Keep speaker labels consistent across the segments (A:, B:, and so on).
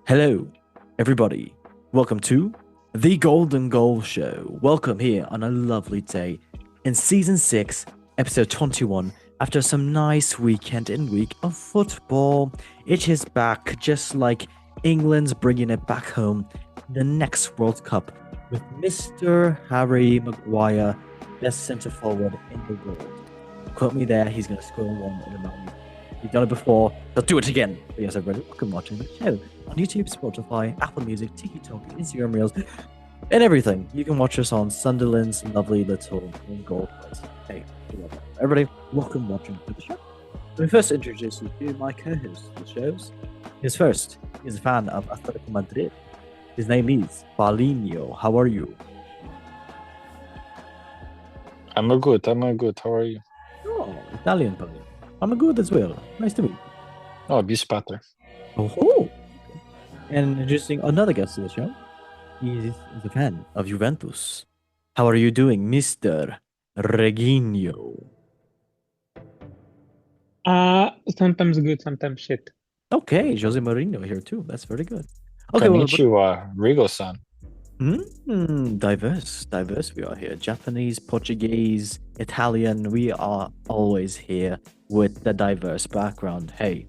A: Hello, everybody. Welcome to the Golden Goal Show. Welcome here on a lovely day in Season 6, Episode 21. After some nice weekend and week of football, it is back just like England's bringing it back home the next World Cup with Mr. Harry Maguire, best centre forward in the world. Quote me there, he's going to score one in a moment. He's done it before, he'll do it again. But yes, everybody, welcome watching the show on YouTube, Spotify, Apple Music, TikTok, Instagram Reels, and everything. You can watch us on Sunderland's lovely little goal place. Hey, everybody, welcome watching to the show. Let me first introduce you to my co-host of the shows. His first, he's a fan of Atletico Madrid. His name is Paulinho. How are you?
B: I'm a good. How are you?
A: Oh, Italian Paulinho. I'm good as well. Nice to meet you.
B: Oh, bis pater.
A: Oh, and introducing another guest to the show. He is a fan of Juventus. How are you doing, Mr. Reginho?
C: Sometimes good, sometimes shit.
A: Okay, Jose Mourinho here too. That's very good. Okay,
B: Konnichiwa, Rigo-san.
A: Diverse we are here. Japanese, Portuguese, Italian. We are always here with the diverse background. Hey,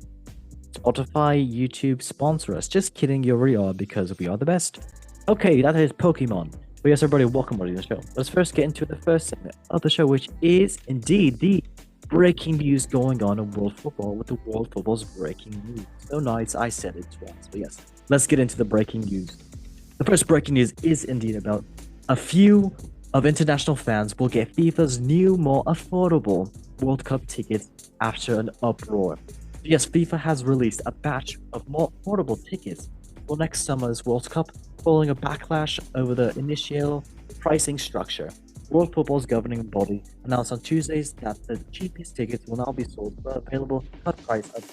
A: Spotify, YouTube, sponsor us. Just kidding, you already are because we are the best. Okay, that is Pokemon. But yes, everybody, welcome to the show. Let's first get into the first segment of the show, which is indeed the breaking news going on in world football with the world football's breaking news. So nice, I said it twice. But yes, let's get into the breaking news. The first breaking news is indeed about a few of international fans will get FIFA's new, more affordable World Cup tickets after an uproar. Yes, FIFA has released a batch of more affordable tickets for next summer's World Cup following a backlash over the initial pricing structure. World Football's governing body announced on Tuesdays that the cheapest tickets will now be sold for an available cut price of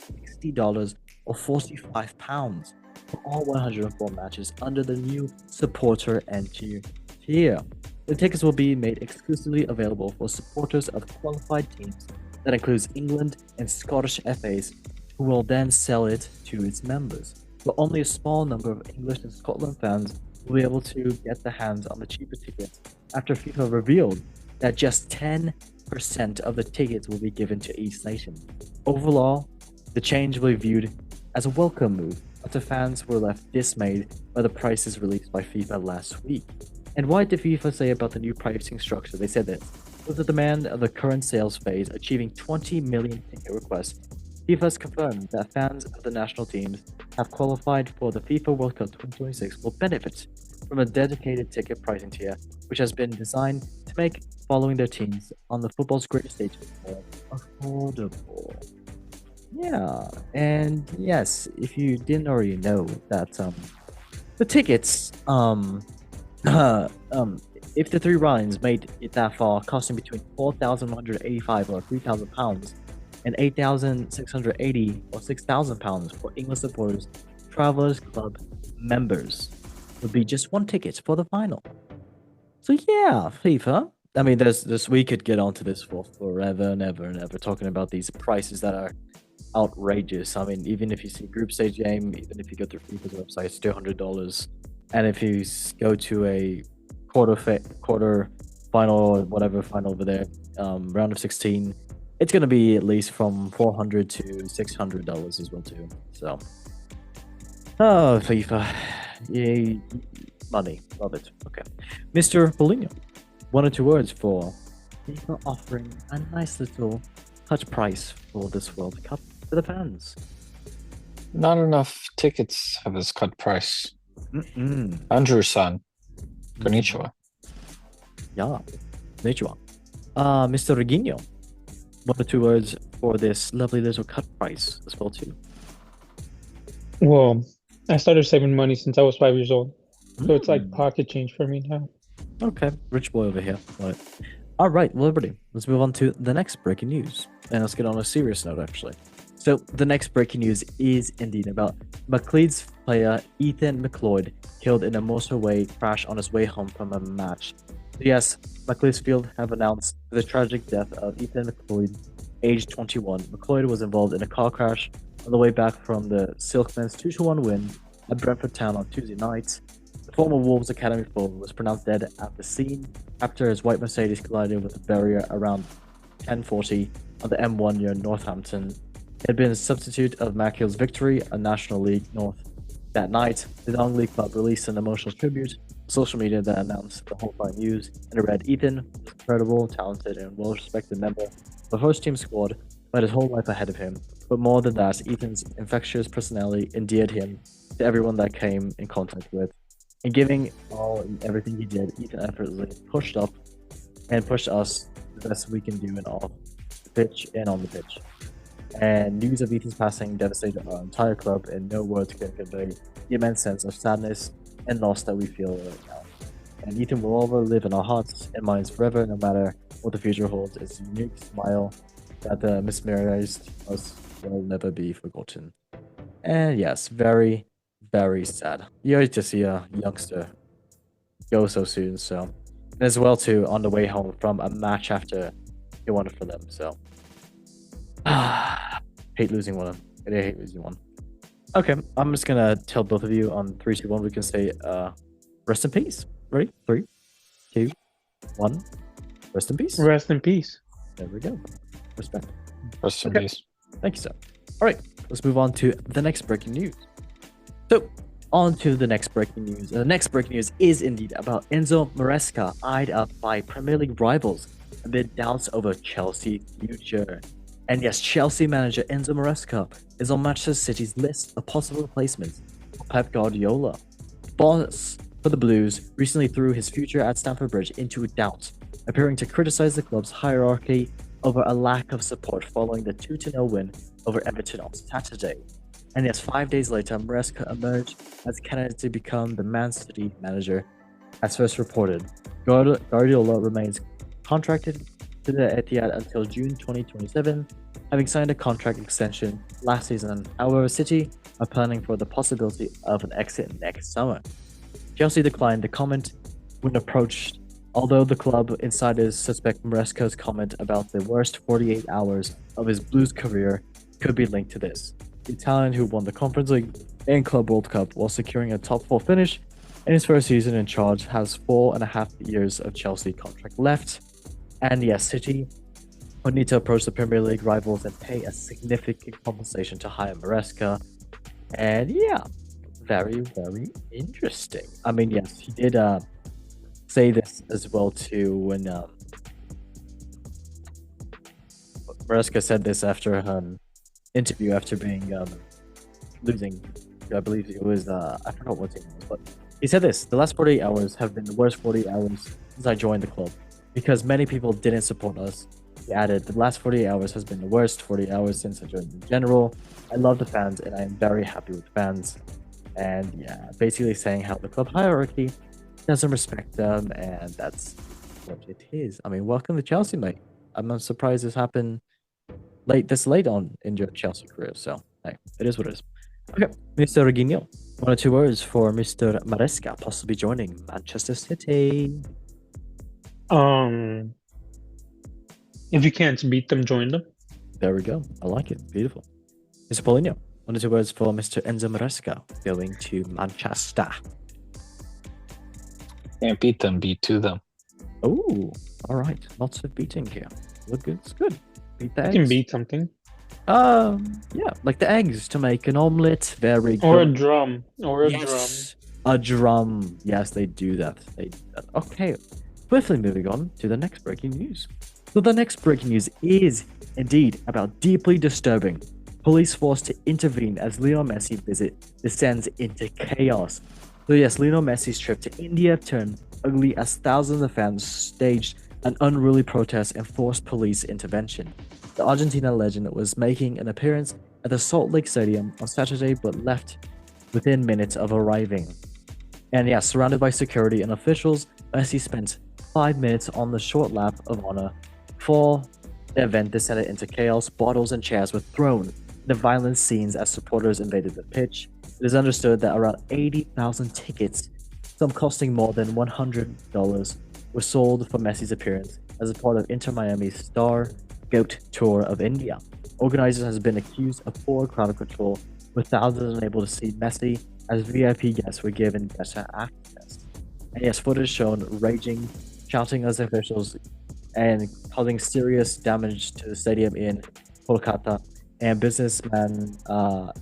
A: $60 or £45 for all 104 matches under the new supporter entry tier. The tickets will be made exclusively available for supporters of qualified teams. That includes England and Scottish FAs, who will then sell it to its members. But only a small number of English and Scotland fans will be able to get their hands on the cheaper tickets after FIFA revealed that just 10% of the tickets will be given to each nation. Overall, the change will be viewed as a welcome move after fans were left dismayed by the prices released by FIFA last week. And what did FIFA say about the new pricing structure? They said this: with the demand of the current sales phase achieving 20 million ticket requests, FIFA has confirmed that fans of the national teams have qualified for the FIFA World Cup 2026 will benefit from a dedicated ticket pricing tier, which has been designed to make following their teams on the football's greatest stage more affordable. Yeah, and yes, if you didn't already know that the tickets if the three rounds made it that far, costing between £4,185 or £3,000 and £8,680 or £6,000 for English supporters, Travelers Club members, would be just one ticket for the final. So yeah, FIFA. I mean, there's we could get onto this for forever and ever and ever, talking about these prices that are outrageous. I mean, even if you see group stage game, even if you go through FIFA's website, it's $200. And if you go to a quarter final or whatever final over there, round of 16, it's gonna be at least from $400 to $600 as well too. So, oh, FIFA, yay, money, love it. Okay, Mr. Paulinho, 1 or 2 words for FIFA offering a nice little touch price for this World Cup for the fans.
B: Not enough tickets have this cut price. Andrew-san, konnichiwa.
A: Yeah, konnichiwa. Mr. Reginho, 1 or 2 words for this lovely little cut price as well too.
C: Well, I started saving money since I was 5 years old, so it's like pocket change for me now.
A: Okay, rich boy over here. Right. All right, well, everybody, let's move on to the next breaking news, and let's get on a serious note, actually. So the next breaking news is indeed about McLeod's player Ethan McLeod killed in a motorway crash on his way home from a match. So yes, Macclesfield have announced the tragic death of Ethan McLeod, aged 21. McLeod was involved in a car crash on the way back from the Silkmen's 2-1 win at Brentford Town on Tuesday night. The former Wolves Academy forward was pronounced dead at the scene after his white Mercedes collided with a barrier around 10:40 on the M1 near Northampton. He had been a substitute of Mackill's Victory, a National League North. That night, the non-league club released an emotional tribute on social media that announced the horrifying news, and it read, "Ethan was an incredible, talented, and well-respected member of the first-team squad, but his whole life ahead of him. But more than that, Ethan's infectious personality endeared him to everyone that came in contact with. In giving all and everything he did, Ethan effortlessly pushed up and pushed us the best we can do in off the pitch and on the pitch. And news of Ethan's passing devastated our entire club, and no words can convey the immense sense of sadness and loss that we feel right now. And Ethan will always live in our hearts and minds forever, no matter what the future holds. It's a unique smile that mesmerized us will never be forgotten." And yes, very, very sad. You always just see a youngster go so soon. So, and as well too, on the way home from a match after he won it for them. So, hate losing one. I hate losing one. Okay, I'm just gonna tell both of you on 3, 2, 1. We can say, rest in peace. Ready? 3, 2, 1. Rest in peace.
C: Rest in peace.
A: There we go. Respect.
B: Rest in peace.
A: Thank you, sir. All right, let's move on to the next breaking news. So, on to the next breaking news. The next breaking news is indeed about Enzo Maresca eyed up by Premier League rivals amid doubts over Chelsea future. And yes, Chelsea manager Enzo Maresca is on Manchester City's list of possible replacements for Pep Guardiola. Boss for the Blues recently threw his future at Stamford Bridge into doubt, appearing to criticize the club's hierarchy over a lack of support following the 2-0 win over Everton on Saturday. And yes, 5 days later, Maresca emerged as candidate to become the Man City manager, as first reported. Guardiola remains contracted to the Etihad until June 2027, having signed a contract extension last season. However, City are planning for the possibility of an exit next summer. Chelsea declined to comment when approached, although the club insiders suspect Maresca's comment about the worst 48 hours of his Blues career could be linked to this. The Italian, who won the Conference League and Club World Cup while securing a top 4 finish in his first season in charge, has 4.5 years of Chelsea contract left. And yes, City would need to approach the Premier League rivals and pay a significant compensation to hire Maresca. And yeah, very, very interesting. I mean, yes, he did say this as well too when Maresca said this after an interview after being losing. I believe it was I forgot what team it was, but he said this: "The last 48 hours have been the worst 48 hours since I joined the club because many people didn't support us." He added, "The last 48 hours has been the worst 48 hours since I joined in general. I love the fans and I am very happy with fans." And yeah, basically saying how the club hierarchy doesn't respect them, and that's what it is. I mean, welcome to Chelsea, mate. I'm not surprised this happened this late on in your Chelsea career. So hey, it is what it is. Okay, Mr. Reguinho, 1 or 2 words for Mr. Maresca possibly joining Manchester City.
C: If you can't beat them, join them.
A: There we go. I like it. Beautiful. Mr. Paulinho, 1 or 2 words for Mr. Enzo Maresca going to Manchester.
B: Can't beat them, beat to them.
A: Oh, all right. Lots of beating here. Look good. It's good. Beat the eggs.
C: You can beat something.
A: Yeah, like the eggs to make an omelette. Very good.
C: Or a drum.
A: Yes, a drum. Yes, they do that. Okay. Swiftly moving on to the next breaking news. So the next breaking news is indeed about deeply disturbing. Police forced to intervene as Lionel Messi visit descends into chaos. So yes, Lionel Messi's trip to India turned ugly as thousands of fans staged an unruly protest and forced police intervention. The Argentina legend was making an appearance at the Salt Lake Stadium on Saturday but left within minutes of arriving. And yeah, surrounded by security and officials, Messi spent 5 minutes on the short lap of honor before the event descended into chaos. Bottles and chairs were thrown. The violent scenes as supporters invaded the pitch. It is understood that around 80,000 tickets, some costing more than $100, were sold for Messi's appearance as a part of Inter Miami's Star Goat Tour of India. Organizers has been accused of poor crowd control, with thousands unable to see Messi as VIP guests were given better access. And yes, footage shown raging, shouting at officials, and causing serious damage to the stadium in Kolkata. And businessman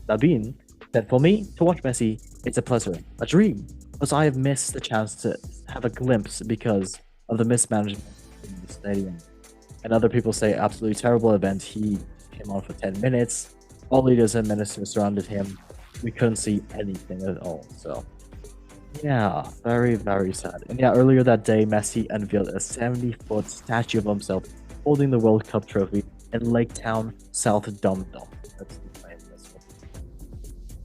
A: Dabin said, "For me, to watch Messi, it's a pleasure, a dream, because I have missed the chance to have a glimpse because of the mismanagement in the stadium." And other people say, absolutely terrible event. He came on for 10 minutes. All leaders and ministers surrounded him. We couldn't see anything at all. So, yeah, very, very sad. And yeah, earlier that day, Messi unveiled a 70-foot statue of himself holding the World Cup trophy in Lake Town, South Dum Dum. That's the name of this one.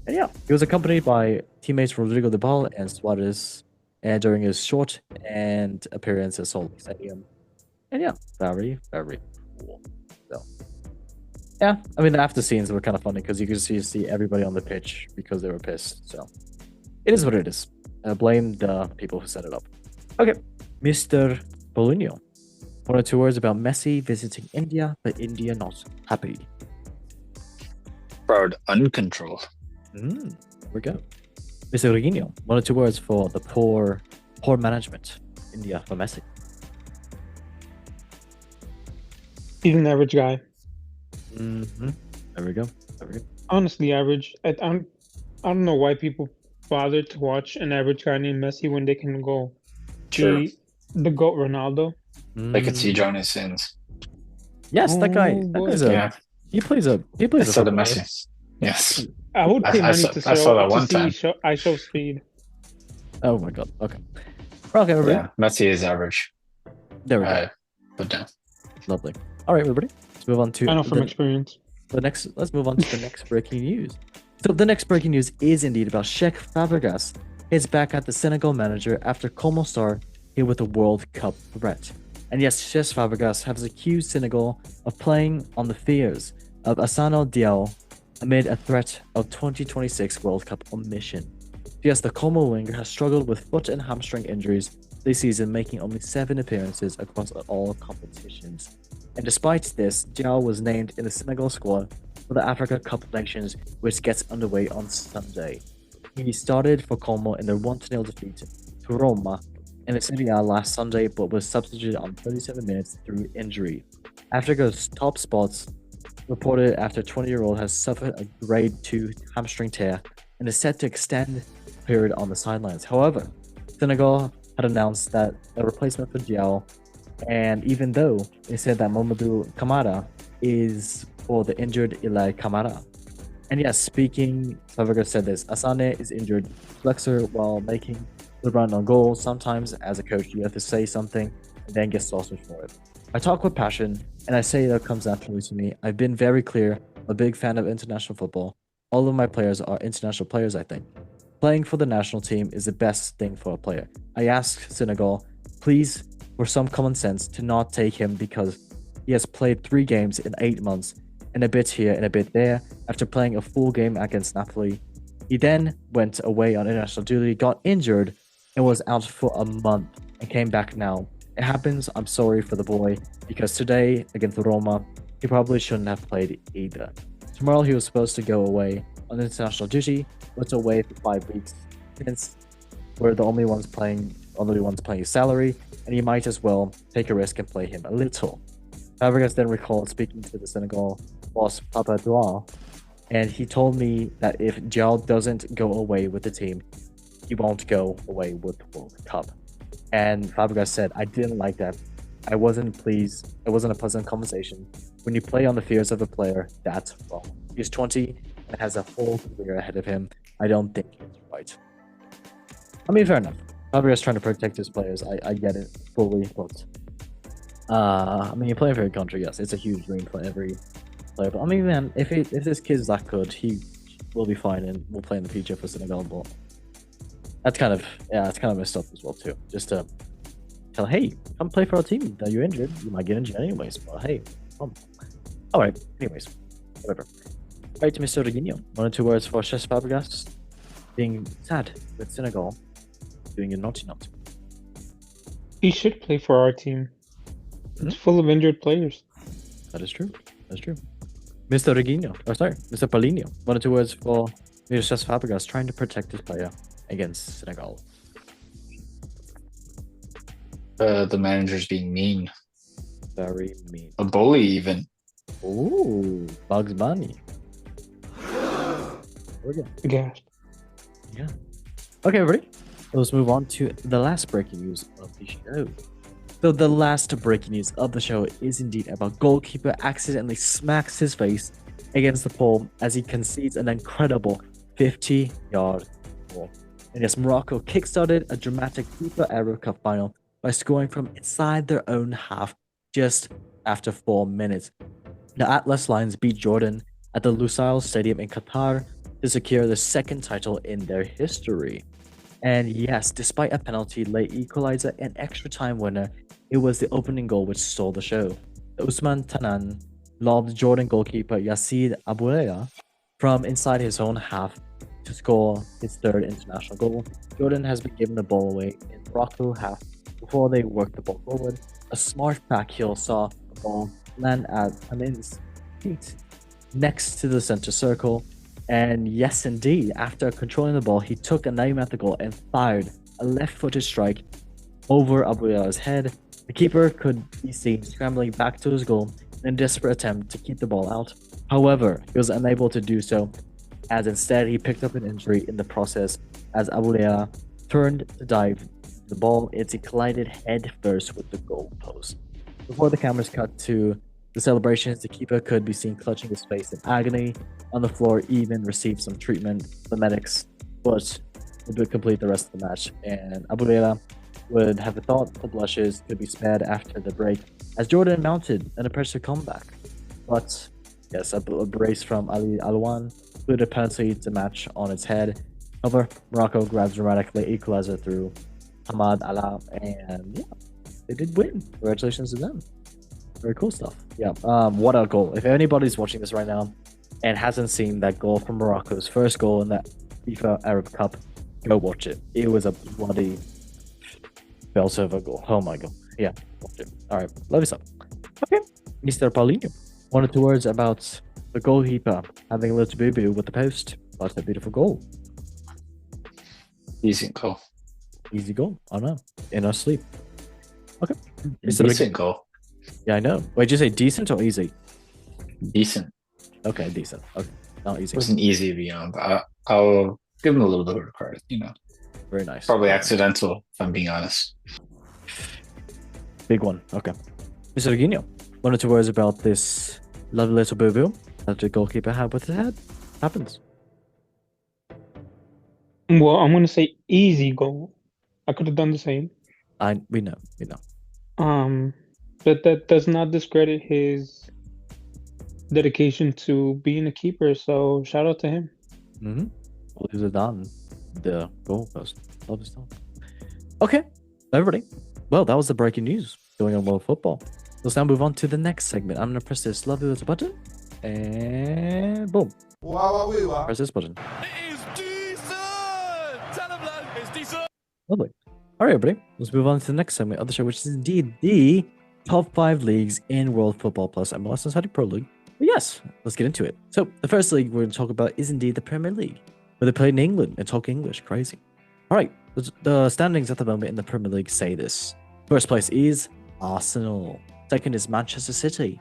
A: And yeah, he was accompanied by teammates Rodrigo de Paul and Suarez, and during his short and appearance at Salt Lake Stadium. And yeah, very, very cool. So, yeah, I mean, the after scenes were kind of funny because you could see everybody on the pitch because they were pissed. So, it is what it is. Blame the people who set it up. Okay, Mr. Paulinho. 1 or 2 words about Messi visiting India, but India not happy.
B: Proud, uncontrolled.
A: There we go. Mr. Reguinho. 1 or 2 words for the poor management. India for Messi.
C: He's an average guy.
A: There we go.
C: Honestly, average. I don't know why people bother to watch an average guy named Messi when they can go
B: True.
C: the GOAT Ronaldo.
B: I could see Johnny's sins.
A: Yes, that guy.
C: Oh, boy.
A: That guy's
B: Yeah.
A: He plays a
B: I saw the
A: football.
B: Messi. Yes.
C: I would pay
B: I
C: money
B: saw-
C: to
B: I saw that
C: to
B: one
C: see
B: time.
C: I show speed.
A: Oh my god. Okay. Okay, everybody.
B: Yeah. Messi is average.
A: There we go.
B: Put down.
A: Lovely. All right, everybody. Let's move on to
C: I know from experience.
A: let's move on to the next breaking news. So the next breaking news is indeed about Sheikh Fabregas. He's back at the Senegal manager after Como star hit with a World Cup threat. And yes, Sheikh Fabregas has accused Senegal of playing on the fears of Asano Diao amid a threat of 2026 World Cup omission. Yes, the Como winger has struggled with foot and hamstring injuries this season, making only 7 appearances across all competitions. And despite this, Diao was named in the Senegal squad for the Africa Cup of Nations, which gets underway on Sunday. He started for Como in their 1-0 defeat to Roma in the Serie A last Sunday, but was substituted on 37 minutes through injury. Africa's top spots reported after 20-year-old has suffered a grade 2 hamstring tear and is set to extend the period on the sidelines. However, Senegal had announced that a replacement for Diao, and even though they said that Mamadou Kamara is for the injured Eli Kamara. And yes, speaking, Fabregas said this: Asane is injured flexor while making the run on goal. Sometimes, as a coach, you have to say something and then get sausage for it. I talk with passion, and I say that comes naturally to me. I've been very clear, I'm a big fan of international football. All of my players are international players, I think. Playing for the national team is the best thing for a player. I ask Senegal, please, for some common sense, to not take him because he has played 3 games in 8 months, and a bit here and a bit there, after playing a full game against Napoli. He then went away on international duty, got injured, and was out for a month, and came back now. It happens, I'm sorry for the boy, because today, against Roma, he probably shouldn't have played either. Tomorrow he was supposed to go away on international duty, was away for 5 weeks, since we're the only ones paying his salary, and he might as well take a risk and play him a little. Fabregas then recalled speaking to the Senegal boss Papa Doua, and he told me that if Diao doesn't go away with the team, he won't go away with the World Cup. And Fabregas said, I didn't like that. I wasn't pleased. It wasn't a pleasant conversation. When you play on the fears of a player, that's wrong. He's 20 and has a whole career ahead of him. I don't think it's right. I mean, fair enough. Fabregas trying to protect his players. I get it fully, but I mean, you're playing for your country. Yes, it's a huge dream for every player. But I mean, man, if this kid's that good, he will be fine and will play in the future for Senegal. But that's kind of messed up as well too. Just to tell, hey, come play for our team. That you're injured, you might get injured anyways. But hey, come. All right. Anyways, whatever. Right to Mr. Reguinho. 1 or 2 words for Cesc Fabregas being sad with Senegal doing a naughty.
C: He should play for our team. It's full of injured players.
A: That is true. That's true. Mr. Reguinho. Oh, sorry, Mr. Paulinho. 1 or 2 words for It was just Fabregas trying to protect his player against Senegal.
B: The manager's being mean.
A: Very mean.
B: A bully, even.
A: Ooh, Bugs Bunny.
C: Gasp.
A: Yeah. Okay, everybody. Let's move on to the last breaking news of the show. So the last breaking news of the show is indeed about goalkeeper accidentally smacks his face against the pole as he concedes an incredible 50-yard goal. And yes, Morocco kickstarted a dramatic FIFA Arab Cup final by scoring from inside their own half just after 4 minutes. The Atlas Lions beat Jordan at the Lusail Stadium in Qatar to secure the second title in their history. And yes, despite a penalty, late equalizer, and extra time winner, it was the opening goal which stole the show. Usman Tanan lobbed Jordan goalkeeper Yacine Abourea from inside his own half to score his third international goal. Jordan has been given the ball away in Morocco half before they worked the ball forward. A smart backheel saw the ball land at Tanin's feet next to the center circle. And yes, indeed, after controlling the ball, he took an aim at the goal and fired a left-footed strike over Abouya's head. The keeper could be seen scrambling back to his goal in a desperate attempt to keep the ball out. However, he was unable to do so, as instead he picked up an injury in the process as Abouya turned to dive the ball. It collided head first with the goal post. Before the cameras cut to the celebrations, the keeper could be seen clutching his face in agony on the floor, even received some treatment from the medics, but would complete the rest of the match. And Aboulela would have thought the blushes could be spared after the break, as Jordan mounted an impressive comeback. But yes, a brace from Ali Alouan put a penalty to match on its head. However, Morocco grabs dramatically equalizer through Hamad Allah, and yeah, they did win. Congratulations to them. Very cool stuff. Yeah. What a goal! If anybody's watching this right now and hasn't seen that goal from Morocco's first goal in that FIFA Arab Cup, go watch it. It was a bloody belt of a goal. Oh my god. Yeah, watch it. All right, love you, stuff. Okay, Mr. Paulinho. 1 or 2 words about the goalkeeper having a little boo-boo with the post. That's a beautiful goal.
B: Decent goal.
A: Easy goal. I know. In our sleep. Okay.
B: Decent goal.
A: Yeah, I know. Wait, did you say decent or easy?
B: Decent.
A: Okay, decent. Okay, not easy.
B: It wasn't easy, but I'll give him a little bit of credit,
A: Very nice.
B: Probably accidental, if I'm being honest.
A: Big one. Okay. Mr. Guinho, 1 or 2 words about this lovely little boo-boo that the goalkeeper had with his head. Happens.
C: Well, I'm gonna say easy goal. I could have done the same.
A: We know.
C: But that does not discredit his dedication to being a keeper. So shout out to him.
A: Mm-hmm. Well, he was done the goal post. Love his stuff. Okay, everybody. Well, that was the breaking news going on world football. Let's now move on to the next segment. I'm gonna press this lovely little button, and boom. Press this button.
D: It is decent! Tell them, lad, it's decent!
A: Lovely. All right, everybody. Let's move on to the next segment of the show, which is indeed the top 5 leagues in World Football plus MLS and Saudi Pro League. But yes, let's get into it. So the first league we're going to talk about is indeed the Premier League, where they play in England and talk English. Crazy. All right, the standings at the moment in the Premier League say this. First place is Arsenal. Second is Manchester City.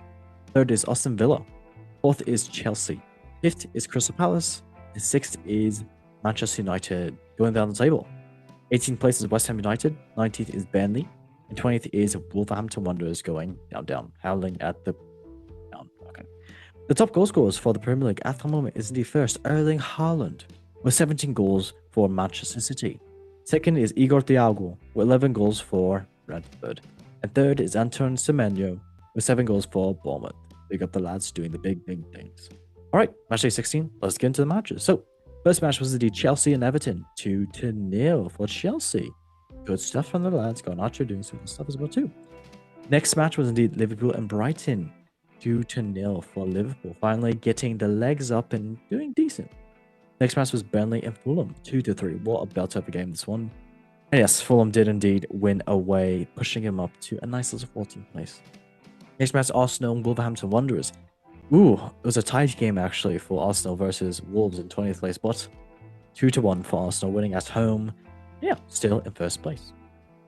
A: Third is Aston Villa. Fourth is Chelsea. Fifth is Crystal Palace. And sixth is Manchester United. Going down the table, 18th place is West Ham United. 19th is Burnley. And 20th is Wolverhampton Wanderers going down, howling at the down. Okay. The top goal scorers for the Premier League at the moment is indeed first, Erling Haaland, with 17 goals for Manchester City. Second is Igor Thiago, with 11 goals for Brentford. And third is Antoine Semenyo, with 7 goals for Bournemouth. Big up the lads doing the big things. All right, match day 16. Let's get into the matches. So, first match was indeed Chelsea and Everton, 2-0 for Chelsea. Good stuff from the lads. Garnacho doing some good stuff as well too. Next match was indeed Liverpool and Brighton, 2-0 for Liverpool. Finally getting the legs up and doing decent. Next match was Burnley and Fulham, 2-3. What a belt of a game this one. And yes, Fulham did indeed win away, pushing him up to a nice little 14th place. Next match, Arsenal and Wolverhampton Wanderers, Ooh, it was a tight game actually for Arsenal versus Wolves in 20th place, but 2-1 for Arsenal, winning at home. Yeah, still in first place.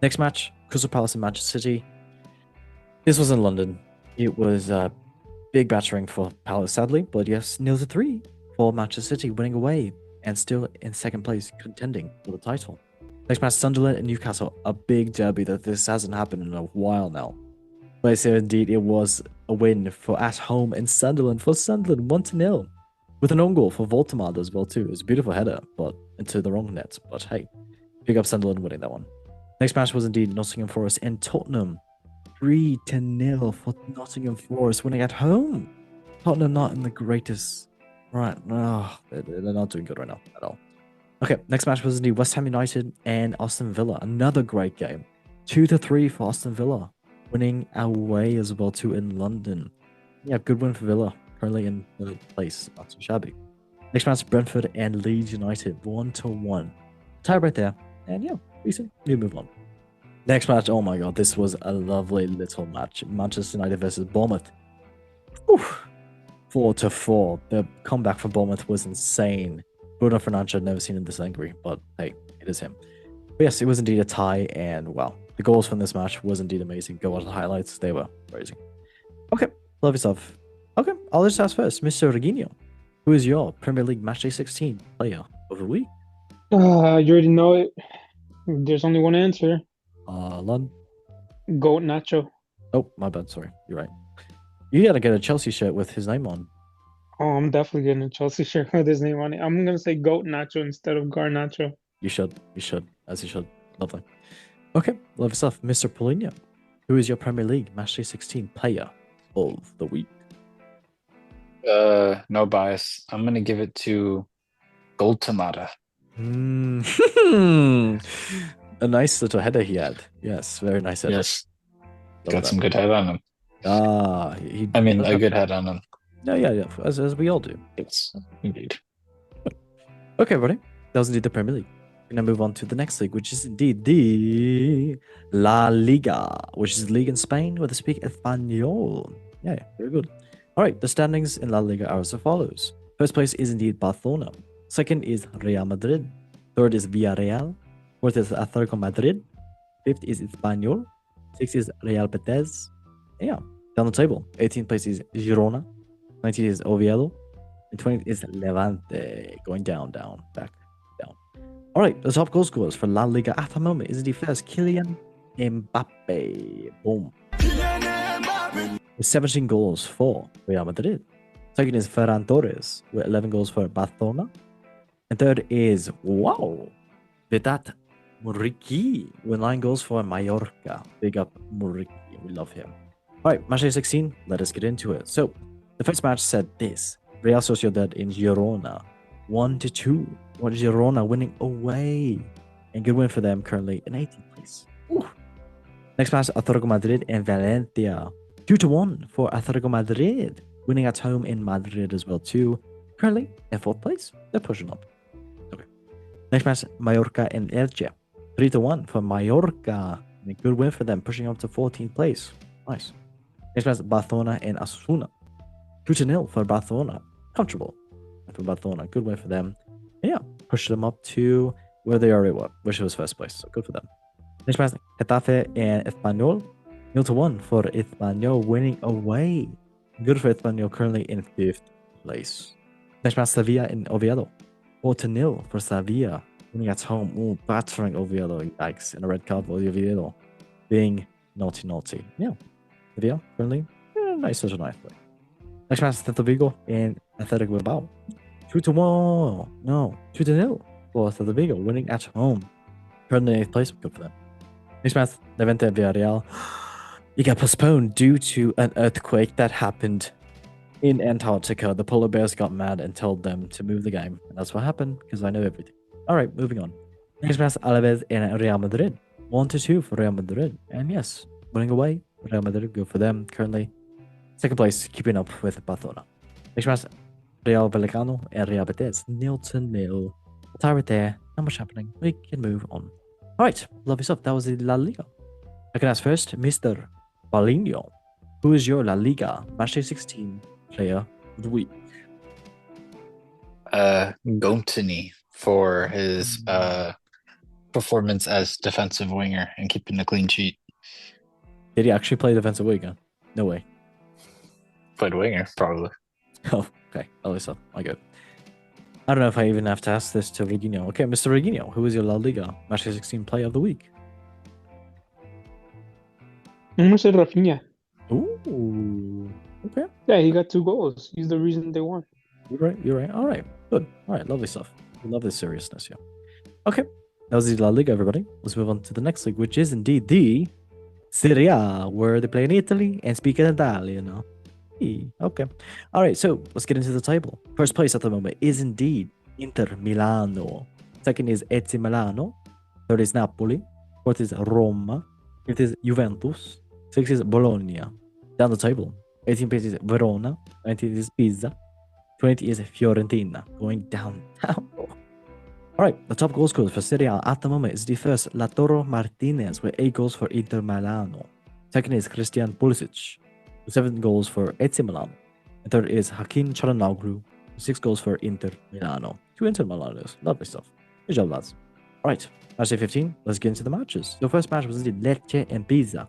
A: Next match, Crystal Palace and Manchester City. This was in London. It was a big battering for Palace, sadly, but yes, 0-3 for Manchester City, winning away and still in second place, contending for the title. Next match, Sunderland and Newcastle, a big derby that this hasn't happened in a while now. But so indeed, it was a win for at home in Sunderland for Sunderland, 1-0, with an own goal for Voltemade as well too. It was a beautiful header, but into the wrong net. But hey, big up Sunderland winning that one. Next match was indeed Nottingham Forest and Tottenham, 3-0 for Nottingham Forest, winning at home. Tottenham not in the greatest, right? No, they're not doing good right now at all. Okay, next match was indeed West Ham United and Aston Villa, another great game, 2-3 for Aston Villa, winning away as well too in London. Yeah, good win for Villa, currently in third place, not too shabby. Next match, Brentford and Leeds United, 1-1. Tie right there, and yeah, decent. We move on. Next match, oh my god, this was a lovely little match. Manchester United versus Bournemouth. 4-4. The comeback from Bournemouth was insane. Bruno Fernandes, I've never seen him this angry, but hey, it is him. But yes, it was indeed a tie, and wow, the goals from this match was indeed amazing. Go watch the highlights, they were crazy. Okay, love yourself. Okay, I'll just ask first, Mr. Reginio, who is your Premier League Matchday 16 player of the week?
C: You already know it. There's only one answer.
A: Lon.
C: Goat Nacho.
A: Oh, my bad. Sorry, you're right. You gotta get a Chelsea shirt with his name on.
C: Oh, I'm definitely getting a Chelsea shirt with his name on it. I'm gonna say Goat Nacho instead of Garnacho.
A: You should, as you should. Lovely. Okay, love yourself, Mr. Paulinho. Who is your Premier League Matchday 16 player of the week?
B: No bias. I'm gonna give it to Gold Tomato.
A: A nice little header he had. Yes, very nice header.
B: Yes,
A: Love
B: got
A: that.
B: some good head on him.
A: I
B: mean, a good head on him.
A: Yeah, as we all do.
B: It's indeed.
A: Okay, everybody. That was indeed the Premier League. We're going to move on to the next league, which is indeed the La Liga, which is the league in Spain where they speak Espanol. Yeah, very good. All right, the standings in La Liga are as follows. First place is indeed Barcelona. Second is Real Madrid. Third is Villarreal. Fourth is Atletico Madrid. Fifth is Espanyol. Sixth is Real Betis. Yeah, down the table. 18th place is Girona. 19th is Oviedo. And 20th is Levante. Going down, back, down. All right, the top goal scorers for La Liga at the moment is indeed first Kylian Mbappe. Boom. With 17 goals for Real Madrid. Second is Ferran Torres with 11 goals for Barcelona. And third is, wow, Vedat Muriqi with 9 goals for Mallorca. Big up Muriqi. We love him. All right, match day 16. Let us get into it. So, the first match said this. Real Sociedad in Girona. 1-2. What Girona winning away. And good win for them currently in 18th place. Ooh. Next match, Atletico Madrid and Valencia. 2-1 for Atletico Madrid. Winning at home in Madrid as well too. Currently in 4th place. They're pushing up. Okay. Next match, Mallorca and Elche. 3-1 for Mallorca. And a good win for them, pushing up to 14th place. Nice. Next match, Barcelona and Osasuna. 2-0 for Barcelona. Comfortable for Barcelona. Good win for them. And yeah, pushed them up to where they already were, which was first place. So good for them. Next match, Getafe and Espanyol. 0-1 for Espanyol, winning away. Good for Espanyol, currently in 5th place. Next match, Sevilla and Oviedo. 4-0 for Sevilla, winning at home. Ooh, battering Oviedo. Yikes. And a red card for Oviedo. Being naughty. Yeah. Sevilla, currently, nice play. Next match, Celta Vigo and Athletic Bilbao. 2-1. No, 2-0 for Celta Vigo, winning at home. Currently in 8th place. Good for them. Next match, Levante and Villarreal. It got postponed due to an earthquake that happened in Antarctica. The polar bears got mad and told them to move the game. And that's what happened, because I know everything. All right, moving on. Next match, Alaves and Real Madrid. 1-2 for Real Madrid. And yes, winning away. Real Madrid, good for them. Currently, 2nd place, keeping up with Barcelona. Next match, Real Vallecano and Real Betis. 0-0. Tie right there. Not much happening. We can move on. All right, love yourself. That was the La Liga. I can ask first, Mr. Paulinho, who is your La Liga Matchday 16 player of the week?
B: Gontini for his performance as defensive winger and keeping a clean sheet.
A: Did he actually play defensive winger? No way.
B: Played winger, probably.
A: Oh, okay. At least I get it. I don't know if I even have to ask this to Reginho. Okay, Mr. Reginho, who is your La Liga Match 16 player of the week?
C: I'm gonna say Rafinha.
A: Ooh. Okay.
C: Yeah, he got 2 goals. He's the reason they won.
A: You're right. All right. Good. All right. Lovely stuff. We love this seriousness here. Okay. That was the La Liga, everybody. Let's move on to the next league, which is indeed the Serie A, where they play in Italy and speak in Italian. Okay. All right. So let's get into the table. First place at the moment is indeed Inter Milano. Second is AC Milano. Third is Napoli. Fourth is Roma. Fifth is Juventus. Sixth is Bologna. Down the table, 18th place is Verona. 19th is Pisa. 20th is Fiorentina. Going down. All right, the top goal scorer for Serie A at the moment is the first Lautaro Martinez with 8 goals for Inter Milano. Second is Christian Pulisic with 7 goals for AC Milan. And third is Hakim Çalhanoğlu with 6 goals for Inter Milano. 2 Inter Milanos. Lovely stuff. Good job, lads. All right, match day 15. Let's get into the matches. The first match was indeed Lecce and Pisa.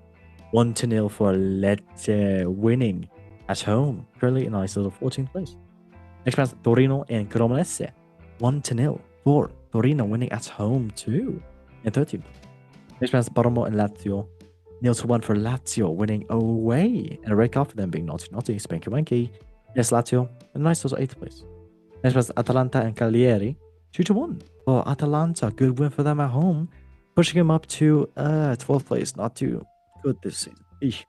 A: 1-0 for Lecce, winning at home. Currently in a nice little 14th place. Next match, Torino and Cremonese. 1-0 for Torino, winning at home too. In 13th. Next match, Parma and Lazio. 0-1 for Lazio, winning away. And a red card for them being naughty, spanky wanky. Yes, Lazio, a nice little 8th place. Next match, Atalanta and Cagliari. 2-1 for Atalanta. Good win for them at home. Pushing them up to 12th place. Not too good this season. Eesh.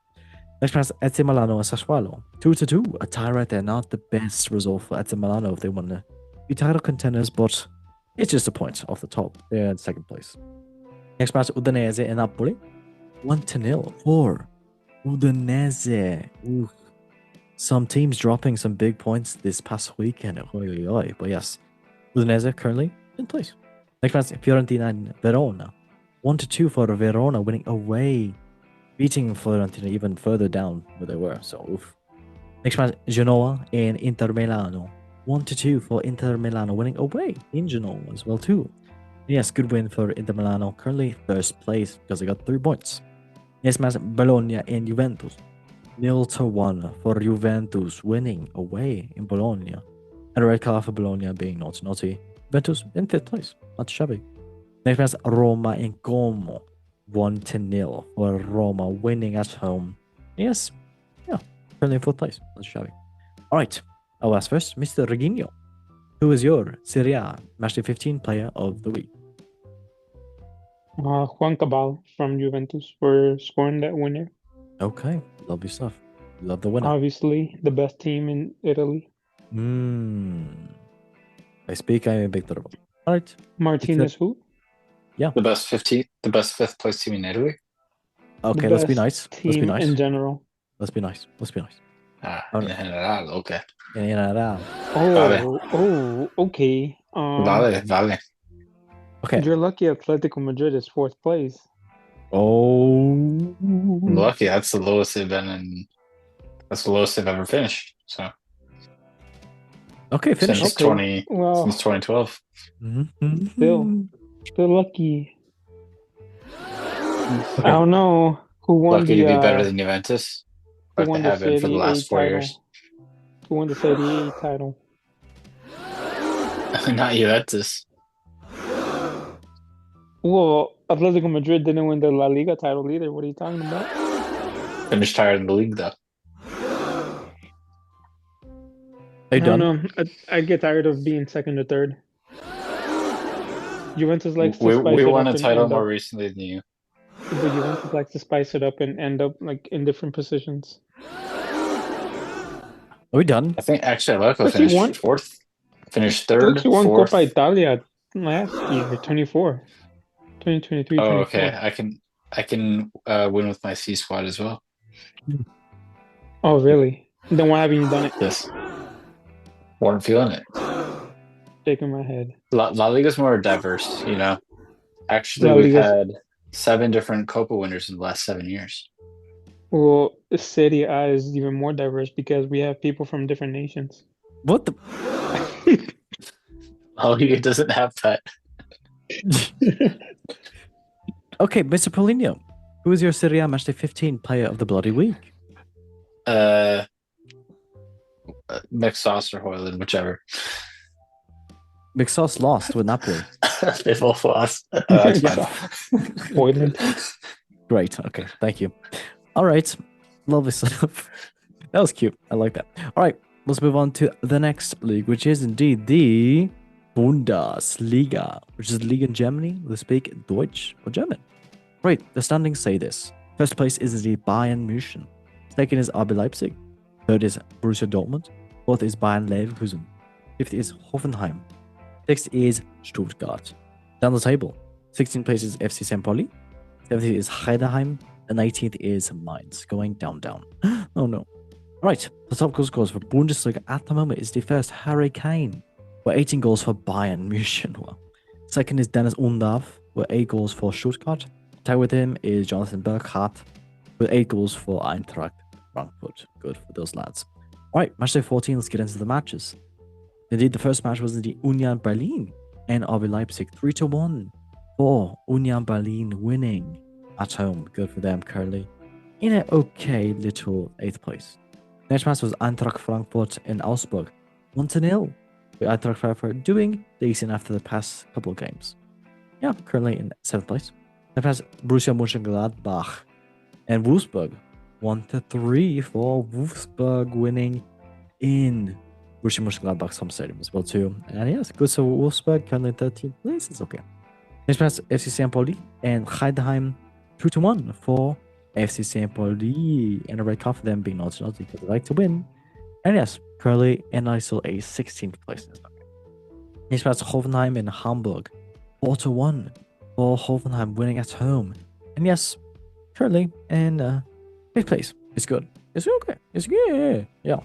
A: Next match, AC Milano and Sassuolo. 2-2. A tie right there. Not the best result for AC Milano if they want to be title contenders, but it's just a point off the top. They're in 2nd place. Next match, Udinese and Napoli. 1-0 for Udinese. Ooh. Some teams dropping some big points this past weekend. But yes, Udinese currently in place. Next match, Fiorentina and Verona. 1-2 for Verona, winning away. Beating Fiorentina even further down where they were. So, oof. Next match, Genoa and Inter Milano. 1-2 for Inter Milano, winning away in Genoa as well too. Yes, good win for Inter Milano. Currently 1st place because they got 3 points. Next match, Bologna and Juventus. 0-1 for Juventus, winning away in Bologna. And a red card for Bologna being naughty. Juventus in 5th place. Not shabby. Next match, Roma and Como. 1-0 for Roma, winning at home. Yes, yeah, currently in 4th place. Not shabby. All right, I'll ask first, Mr. Reginho. Who is your Serie A Matchday 15 player of the week?
C: Juan Cabal from Juventus for scoring that winner.
A: Okay, lovely stuff. Love the winner.
C: Obviously, the best team in Italy.
A: I speak, I am a big turbo. All right.
C: Martinez, who?
A: Yeah.
B: The best 5th place team in Italy.
A: Okay,
C: The
A: let's be
C: best
A: nice. Let's be
C: team
A: nice.
C: in general.
A: Let's be nice.
B: In general, okay.
C: Okay.
B: Vale.
A: Okay.
C: You're lucky Atletico Madrid is 4th place.
A: Oh.
B: Lucky, that's the lowest they've been in. That's the lowest they've ever finished. So.
A: Okay, finish.
B: Since 2012.
C: Still lucky. I don't know who won
B: Lucky to be better than Juventus.
C: Who
B: Like
C: won
B: they
C: the
B: have been for the
C: Serie A
B: last 4
C: title?
B: years.
C: Who won the Serie A title?
B: Not Juventus.
C: Well, Atletico Madrid didn't win the La Liga title either. What are you talking about?
B: Finished higher in the league though.
A: Are you
C: I don't
A: done?
C: know. I get tired of being 2nd or 3rd. Juventus likes to
B: We
C: spice it up
B: won a
C: and
B: title
C: end
B: more
C: up,
B: recently than you.
C: but Juventus likes to spice it up and end up like in different positions.
A: Are we done?
B: I think actually Atletico
C: Look, he won.
B: finished 4th. Finished 3rd,
C: Look, he won
B: 4th.
C: Copa Italia last year, 2023.
B: Oh,
C: 24.
B: okay. I can win with my C squad as well.
C: Oh, really? Then why haven't you done it?
B: Yes. Weren't feeling it.
C: Shaking my head.
B: La Liga's more diverse, you know. Actually,
C: La
B: we've
C: Liga's-
B: had 7 different Copa winners in the last 7 years.
C: Well, Serie A is even more diverse because we have people from different nations.
A: What the?
B: Oh, he doesn't have that.
A: Okay, Mr. Paulinho, who is your Serie A Matchday 15 player of the bloody week?
B: Mixed sauce or Hoyland, whichever.
A: McSauce lost with Napoli.
B: They both lost. That's
C: Yeah.
B: fine.
C: Hoyland.
A: Great. Okay, thank you. All right, lovely stuff. That was cute. I like that. All right, let's move on to the next league, which is indeed the Bundesliga, which is the league in Germany. They speak Deutsch or German. Right, the standings say this. First place is the Bayern München. Second is RB Leipzig. Third is Borussia Dortmund. Fourth is Bayern Leverkusen. Fifth is Hoffenheim. Sixth is Stuttgart. Down the table, 16th place is FC St. Pauli. 17th is Heidenheim. And 18th is Mainz, going down. Oh no. Right, the top goal scorers for Bundesliga at the moment is the first Harry Kane, with 18 goals for Bayern München. Well, second is Dennis Undav, with 8 goals for Stuttgart. Tied with him is Jonathan Burkhardt, with 8 goals for Eintracht Frankfurt. Good for those lads. Alright, matchday 14, let's get into the matches. Indeed, the first match was in the Union Berlin and RB Leipzig 3-1 for Union Berlin winning at home. Good for them currently in an okay little 8th place. Next match was Eintracht Frankfurt and Augsburg 1-0, with Eintracht Frankfurt doing decent after the past couple of games. Yeah, currently in 7th place. Next match, Borussia Mönchengladbach and Wolfsburg 1-3 for Wolfsburg winning in Borussia Mönchengladbach's home stadium as well too. And yes, good for Wolfsburg, currently in 13th place. It's okay. Next match, FC St. Pauli and Heidenheim 2-1 for FC St. Pauli, and a red card for them being naughty because they like to win. And yes, currently in ISO a 16th place. Next match, Hoffenheim and Hamburg 4-1 for Hoffenheim winning at home. And yes, currently in 5th place. It's good. It's okay. It's good. Yeah.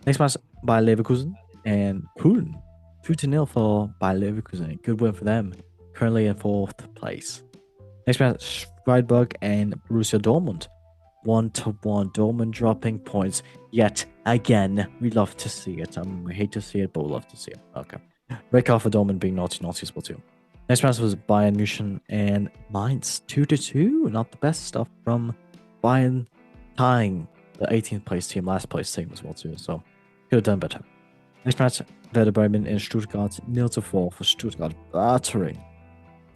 A: Next match, Bayer Leverkusen and Köln 2-0 for Bayer Leverkusen. Good win for them. Currently in 4th place. Next match, Freiburg and Borussia Dortmund 1-1. Dortmund dropping points yet again. We love to see it. We hate to see it, but we love to see it. Okay. Red card for Dortmund being naughty as well too. Next match was Bayern München and Mainz 2-2. Not the best stuff from Bayern, tying the 18th place team, last place team as well too. So could have done better. Next match, Werder Bremen and Stuttgart 0-4 for Stuttgart battering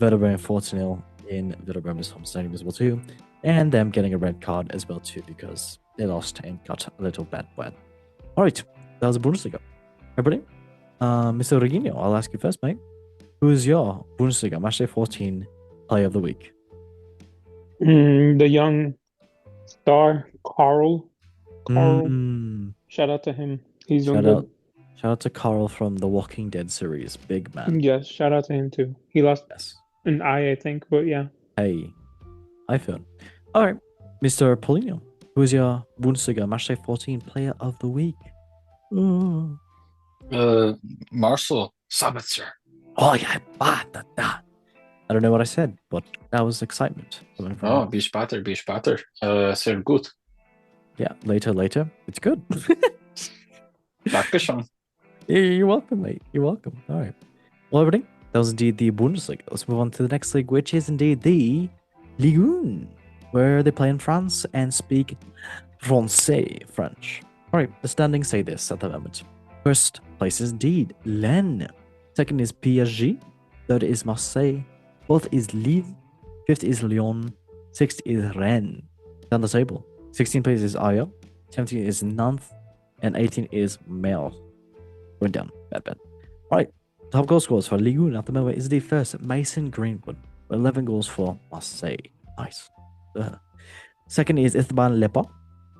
A: Werder Bremen 4-0 in Werder Bremen's home stadium as well too, and them getting a red card as well too because they lost and got a little bad wet. All right, that was the Bundesliga. Everybody, Mr. Reginho, I'll ask you first, mate. Who is your Bundesliga Matchday 14 Player of the Week?
C: The young star, Carl. Shout out to him. He's doing good.
A: Shout out to Carl from the Walking Dead series. Big man.
C: Yes, shout out to him too. He lost
A: Yes.
C: an eye, I think, but yeah.
A: Hey, I feel. All right, Mr. Paulinho, who is your Bundesliga Matchday 14 Player of the Week?
B: Marcel Sabitzer.
A: Oh yeah, I don't know what I said, but that was excitement. Coming from
B: Oh, be spatter. Sehr gut.
A: Yeah, later. It's good.
B: Dankeschön.
A: You're welcome, mate. You're welcome. All right. Well, everybody, that was indeed the Bundesliga. Let's move on to the next league, which is indeed the Ligue, where they play in France and speak French. All right, the standings say this at the moment. First place is indeed Lens. Second is PSG. Third is Marseille. Fourth is Lille. Fifth is Lyon. Sixth is Rennes. Down the table, 16th place is Aja. 17th is Nantes. And 18th is Mel. Going down. Bad. All right. Top goal scorers for Ligue at the moment is the first Mason Greenwood, with 11 goals for Marseille. Nice. Second is Esteban Lepa,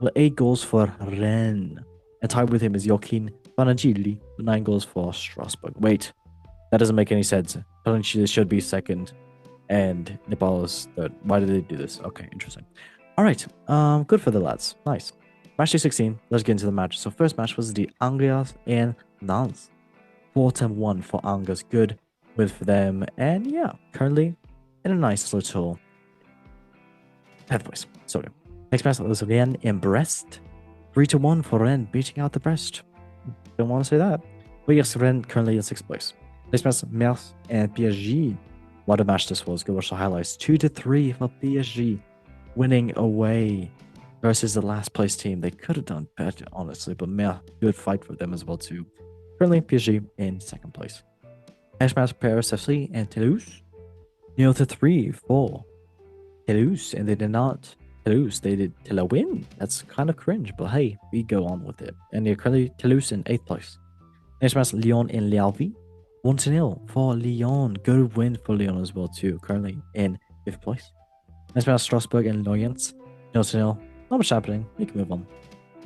A: with 8 goals for Rennes. And tied with him is Joaquin Panagili, with 9 goals for Strasbourg. Wait, that doesn't make any sense. Panagili should be second, and Nepal is third. Why did they do this? Okay, interesting. All right. Good for the lads. Nice. Match day 16. Let's get into the match. So first match was the Angers and Nantes. 4-1 for Angers. Good with them. And yeah, currently in a nice little 10th place. Sorry. Next match was Rennes in Brest. 3-1 for Rennes, beating out the Brest. Don't want to say that. But yes, Rennes currently in 6th place. Next match, Metz and PSG. What a match this was. Go watch the highlights. 2-3 for PSG, winning away versus the last place team. They could have done better, honestly, but Metz, good fight for them as well too. Currently, PSG in 2nd place. Next match, Paris FC and Toulouse. 0-3 for Toulouse, and they did not Toulouse. They did till a win. That's kind of cringe, but hey, we go on with it. And they're currently Toulouse in 8th place. Next match, Lyon in Lervie. 1-0 for Lyon. Good win for Lyon as well too. Currently in 5th place. Next match, Strasbourg and Lorient. 0-0. Not much happening. We can move on.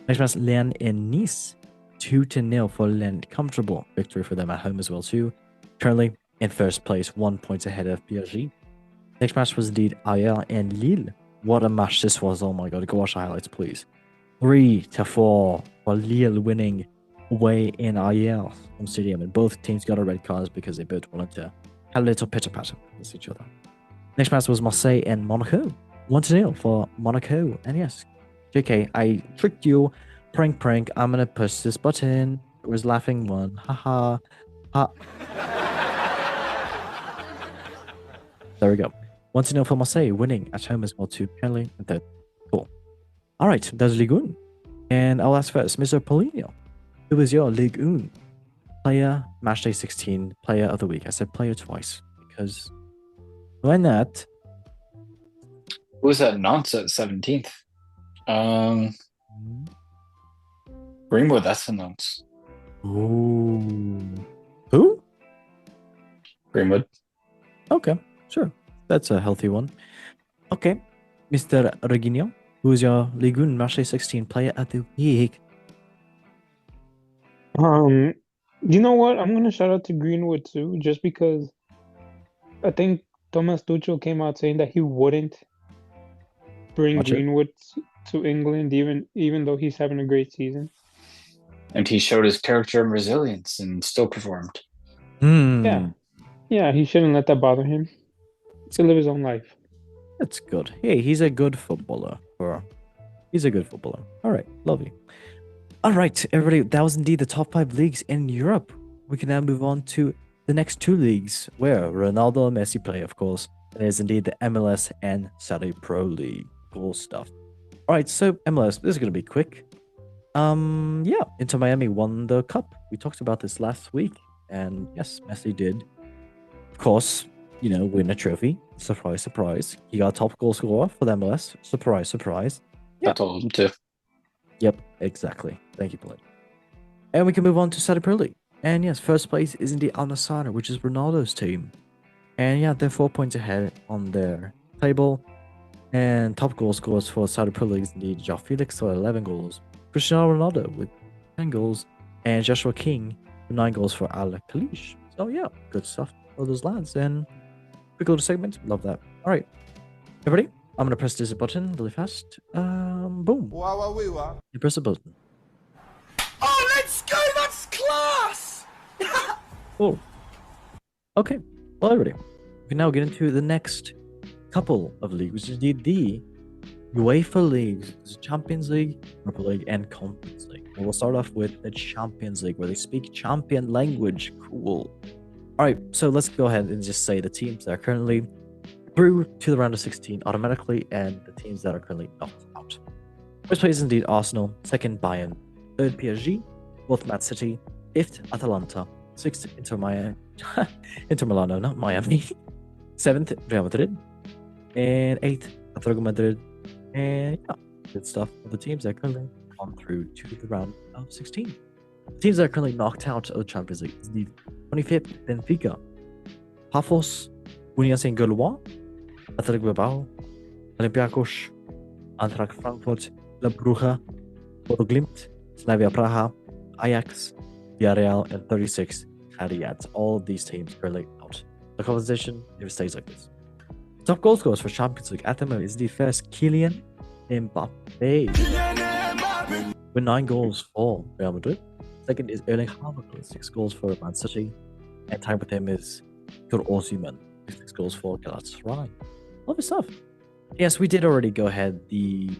A: Next match, Lens in Nice. 2-0 for Lens. Comfortable victory for them at home as well too. Currently in 1st place, 1 point ahead of PSG. Next match was indeed Ayer and Lille. What a match this was. Oh my god, go watch the highlights, please. 3-4 for Lille, winning away in Ayer Stadium. And both teams got a red cards because they both wanted to have a little pitter-patter against each other. Next match was Marseille and Monaco. 1-0 for Monaco. And yes, JK, I tricked you. Prank. I'm gonna push this button. It was laughing one. Haha. Ha. There we go. 1-0 for Marseille, winning at home as well too. Currently in 3rd. Cool. All right, that's Ligue 1. And I'll ask first, Mr. Paulinho, who was your Ligue 1 player, matchday 16, player of the week? I said player twice because why not?
B: Who was at Nantes at 17th? Greenwood, that's the Nantes.
A: Ooh. Who?
B: Greenwood.
A: Okay, sure. That's a healthy one. Okay, Mr. Reginho, who is your Ligue 1 matchday 16 player of the week?
C: You know what? I'm gonna shout out to Greenwood too, just because I think Thomas Tuchel came out saying that he wouldn't bring
A: Watch it.
C: Greenwood to England, even though he's having a great season.
B: And he showed his character and resilience and still performed.
C: Yeah, he shouldn't let that bother him. To live his own life.
A: That's good. Hey, he's a good footballer. He's a good footballer. All right, lovely. All right, everybody, that was indeed the top 5 leagues in Europe. We can now move on to the next 2 leagues, where Ronaldo and Messi play, of course. It is indeed the MLS and Saudi Pro League. Cool stuff. All right, so MLS, this is going to be quick. Inter Miami won the cup. We talked about this last week, and yes, Messi did, of course, win a trophy. Surprise, surprise. He got top goal scorer for the MLS. Surprise, surprise.
B: I told him to.
A: Yep, exactly. Thank you, Blake. And we can move on to Saudi Pro League. And yes, 1st place is indeed Al Nassr, which is Ronaldo's team. And yeah, they're 4 points ahead on their table. And top goal scorers for Saudi Pro League is indeed João Felix with 11 goals, Cristiano Ronaldo with 10 goals, and Joshua King with 9 goals for Al Khaleej. So yeah, good stuff for those lads. And quick little segment. Love that. All right, everybody, I'm going to press this button really fast. Boom. You press the button.
D: Oh, let's go! That's class!
A: Cool. Okay. Well, everybody, we can now get into the next couple of leagues, which is indeed the UEFA leagues. There's Champions League, Europa League, and Conference League. And we'll start off with the Champions League, where they speak champion language. Cool. All right, so let's go ahead and just say the teams that are currently through to the round of 16 automatically, and the teams that are currently knocked out. First place is indeed Arsenal, 2nd Bayern, 3rd PSG, 4th Man City, 5th Atalanta, 6th Inter Miami, Inter Milano, not Miami, 7th Real Madrid, and 8th Atletico Madrid. And yeah, good stuff for the teams that are currently gone through to the round of 16. The teams that are currently knocked out of the Champions League is the 25th Benfica, Pafos, Union Saint-Gilloise, Athletic Bilbao, Olympiacos, Eintracht Frankfurt, La Bruja, Bodo Glimt, Slavia Praha, Ajax, Villarreal, and 36 Cariats. All of these teams currently out. The composition, if it stays like this. Top goal scorers for Champions League at the moment is the first Kylian Mbappe with 9 goals for Real Madrid. Second is Erling Haaland with 6 goals for Man City. And tied with him is Victor Osimhen with 6 goals for Galatasaray. Lovely stuff. Yes, we did already go ahead the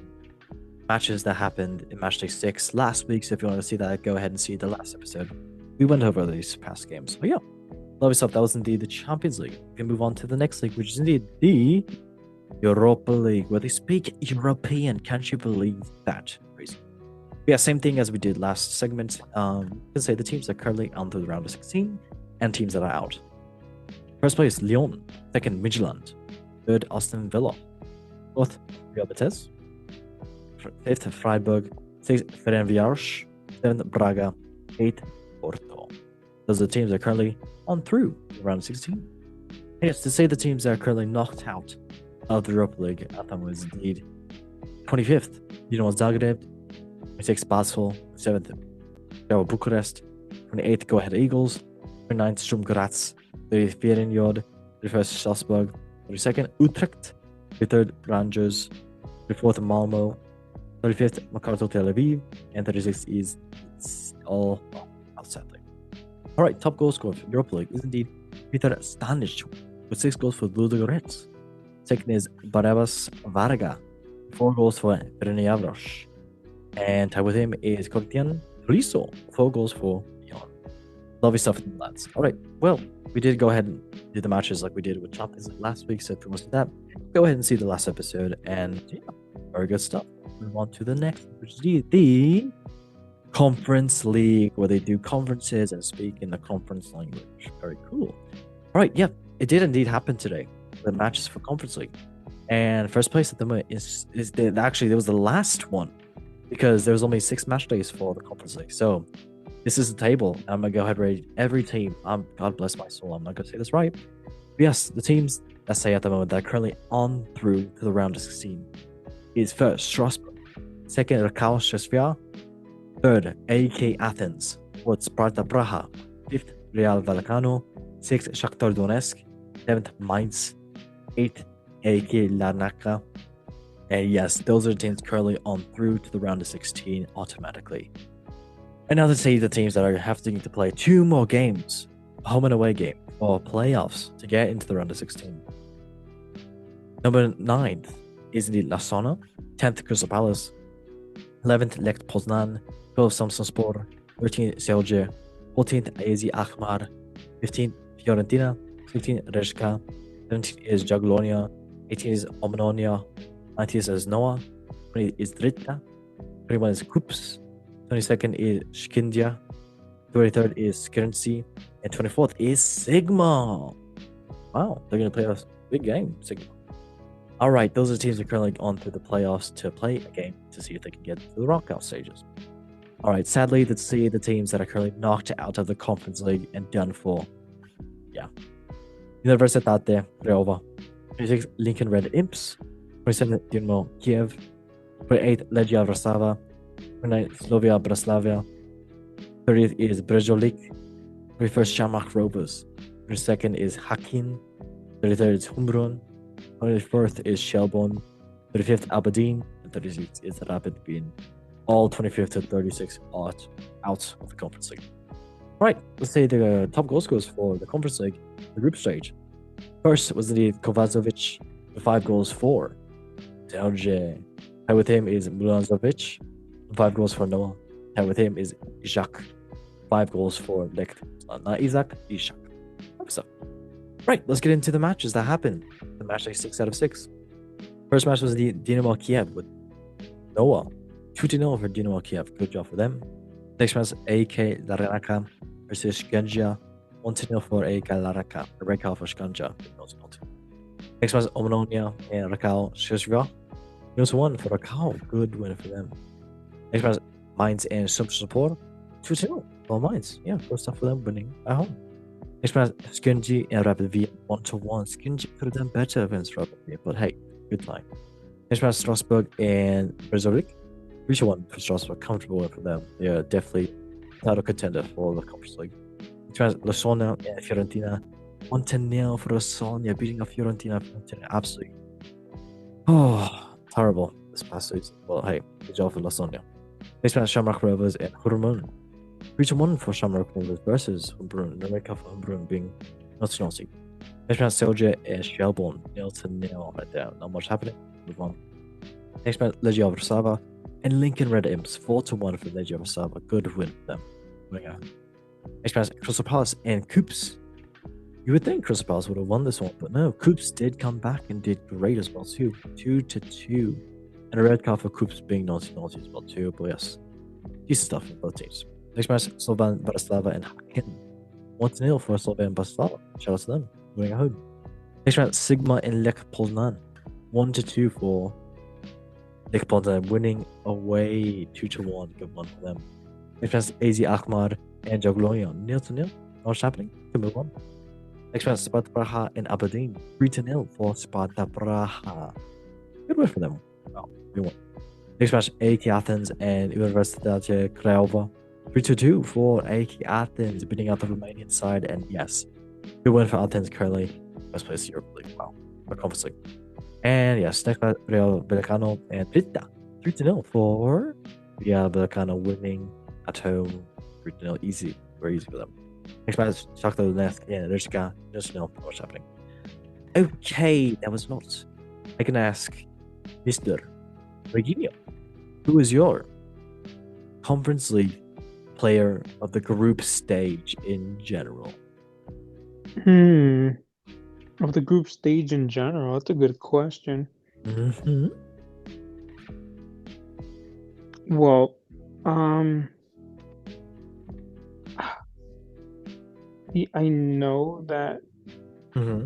A: matches that happened in match day 6 last week. So if you want to see that, go ahead and see the last episode. We went over these past games. Oh yeah, lovely stuff. That was indeed the Champions League. We can move on to the next league, which is indeed the Europa League, where they speak European. Can't you believe that? Crazy. Yeah, same thing as we did last segment. You can say the teams that are currently on to the round of 16 and teams that are out. First place, Lyon. Second, Midtjylland. Third, Aston Villa. Fourth, Real Betis. Fifth, Freiburg. Sixth, Ferencváros. Seventh, Braga. Eighth, Porto. Those are the teams that are currently on through the round of 16. Yes, to say the teams that are currently knocked out of the Europa League anthem was indeed 25th, Dinamo Zagreb, 26th, Basel, 7th, Steaua Bucharest, 28th, Go Ahead Eagles, 29th, Sturm Graz, 30th, Feyenoord, 31st, Strasbourg, 32nd, Utrecht, 33rd, Rangers, 34th, Malmo, 35th, Maccabi Tel Aviv, and 36th is all outside. All right, top goal scorer for Europa League is indeed Peter Stanic with 6 goals for Ludogorets. Second is Barabbas Varga, 4 goals for Ferencváros. And tied with him is Cortian Riso, 4 goals for Lyon. Lovely stuff, lads. All right, well, we did go ahead and do the matches like we did with Champions League last week. So if you want to do that, go ahead and see the last episode. And yeah, very good stuff. Move on to the next, which is the Conference League, where they do conferences and speak in the conference language. Very cool. All right, yeah, it did indeed happen today. The matches for Conference League, and first place at the moment is actually there was the last one because there was only 6 match days for the Conference League. So this is the table. I'm gonna go ahead and rate every team. God bless my soul, I'm not gonna say this right. But yes, the teams that say at the moment that are currently on through to the round of 16 is first Strasbourg, second Rakau Sofia, third AEK Athens, fourth Sparta Praha, fifth Real Vallecano, sixth Shakhtar Donetsk, seventh Mainz, 8th, AEK Larnaca. And yes, those are the teams currently on through to the round of 16 automatically. And now to see the teams that are having to play 2 more games, a home and away game, or playoffs to get into the round of 16. Number 9th is indeed Lasona, 10th Crystal Palace, 11th Lech Poznan, 12th Samsunspor, 13th Celje, 14th AZ Alkmaar, 15th Fiorentina, 16th Rijeka, 17th is Jagiellonia, 18th is Omonia, 19th is Noah, 20th is Drita, 21 is Kups, 22nd is Shkindia, 23rd is Skirnsi, and 24th is Sigma. Wow, they're going to play a big game, Sigma. All right, those are the teams that are currently on through the playoffs to play a game to see if they can get to the knockout stages. All right, sadly, to see the teams that are currently knocked out of the Conference League and done for. Yeah. Universitate Craiova, 26th Lincoln Red Imps, 27th Dynamo Kiev, 28th Legia Warszawa, 29th Slavia Braslavia, 30th is Brezolik, 31st Shamrock Rovers, 32nd is Hakin, 33rd is Humbrun, 24th is Shelbourne, 35th Aberdeen, and 36th is Rapid Wien. All 25th to 36th out of the Conference League. Right, let's say the top goal scorers for the Conference League, the group stage. First was indeed Kovacevic with 5 goals for Celje. Tied with him is Mulanzovic, 5 goals for Noah. Tied with him is Ishak, 5 goals for Lech. Not Isaac, Ishak. So, right, let's get into the matches that happened. The match day 6 out of 6. First match was the Dynamo Kiev with Noah. 2-0 for Dynamo Kiev. Good job for them. Next match, AEK Larnaca versus Shkengia. 1-0 for AEK Larnaca. A red card for Shkengia. Next match, Omonia and Rakau Sofia. 0-1 for Rakau. Good win for them. Next match, Mainz and Samsunspor. 2-0 for Mainz. Yeah, good stuff for them winning at home. Next match, Skirnji and Rapid Wien. 1-1. Skirnji could have done better against Rapid Wien, but hey, good time. Next match, Strasbourg and Brezovic. 3-1 for Strasbourg, comfortable for them. They are definitely title contender for the Conference League. Lasona and Fiorentina. 1-0 for Lasona, beating a Fiorentina. Absolutely. Oh, terrible this past season. Well, hey, good job for Lasona. Next match, Shamrock Rovers and Humbrun. 3-1 for Shamrock Rovers versus Humbrun. The red card for Humbrun being National League. Next match, Celje and Shelbourne. 0-0 right there. Not much happening. Move on. Next match, Legia Warszawa And Lincoln Red Imps 4-1 for Legia Warszawa. Good win for them. Next match, Crystal Palace and Coops. You would think Crystal Palace would have won this one, but no, Coops did come back and did great as well too. 2-2. And a red card for Coops being naughty as well too, but yes. Decent stuff in both teams. Next match, Slovan Bratislava and Haken. 1-0 for Slovan Bratislava. Shout out to them. Winning at home. Next match, Sigma and Lech Poznan. 1-2 for Lech Poznan, winning away 2-1. Good one for them. Next match, AZ Alkmaar and Jagiellonian. 0-0. What's happening? Good move on. Next match, Sparta Praha and Aberdeen. 3-0 for Sparta Praha. Good win for them. Wow, good one. Next match, AEK Athens and Universitatea Craiova. 3-2 for AEK Athens, beating out the Romanian side. And yes, good win for Athens currently. Best place in Europa League. Wow. For Conference League. And yes, next match, Real Vallecano and Vita. 3-0 for Real Vallecano, winning at home. 3-0. Easy. Very easy for them. Next match, Shakhtar Donetsk and Rizhka. Just know what's happening. Okay, that was not. I can ask Mr. Reginio, who is your Conference League player of the group stage in general?
C: Of the group stage in general, that's a good question.
A: Mm-hmm.
C: Well, I know that
A: Mm-hmm.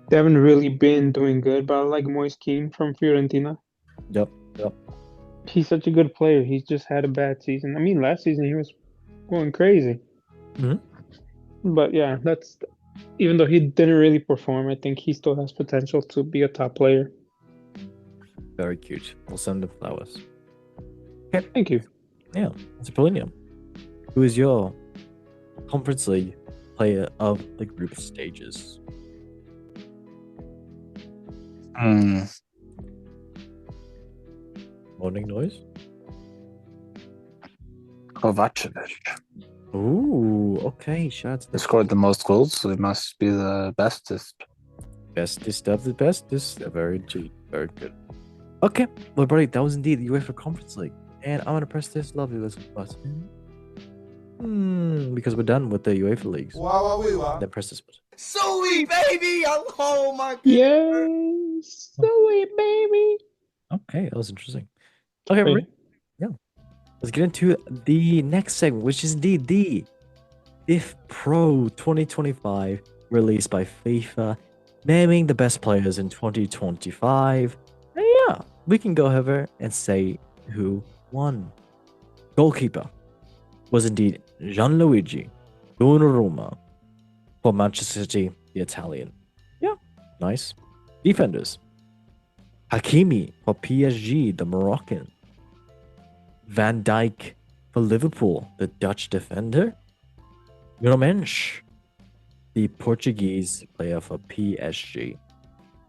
C: they haven't really been doing good, but I like Moise Kean from Fiorentina.
A: Yep.
C: He's such a good player. He's just had a bad season. I mean, last season he was going crazy.
A: Mm-hmm.
C: But yeah, that's even though he didn't really perform, I think he still has potential to be a top player.
A: Very cute. We'll send him flowers.
C: Thank you.
A: Yeah, it's a Polinium. Who is your Conference League player of the group stages? Morning noise?
B: Kovacevic.
A: Ooh, okay. Shots.
B: He scored the most goals, so he must be the bestest.
A: Bestest of the bestest. Very good. Very good. Okay, well, buddy, that was indeed the UEFA Conference League. And I'm going to press this lovely little button. Because we're done with the UEFA leagues.
D: Wow.
A: Then press this button.
D: Sweet baby! Oh my god!
C: Yes, sweet baby.
A: Okay, that was interesting. Okay,
C: Wait.
A: yeah. Let's get into the next segment, which is indeed the FIFPRO 2025, released by FIFA, naming the best players in 2025. And yeah, we can go over and say who won. Goalkeeper was indeed Gianluigi Donnarumma for Manchester City, the Italian. Yeah, nice. Defenders: Hakimi for PSG, the Moroccan. Van Dijk for Liverpool, the Dutch defender. Nuno Mendes, the Portuguese player for PSG.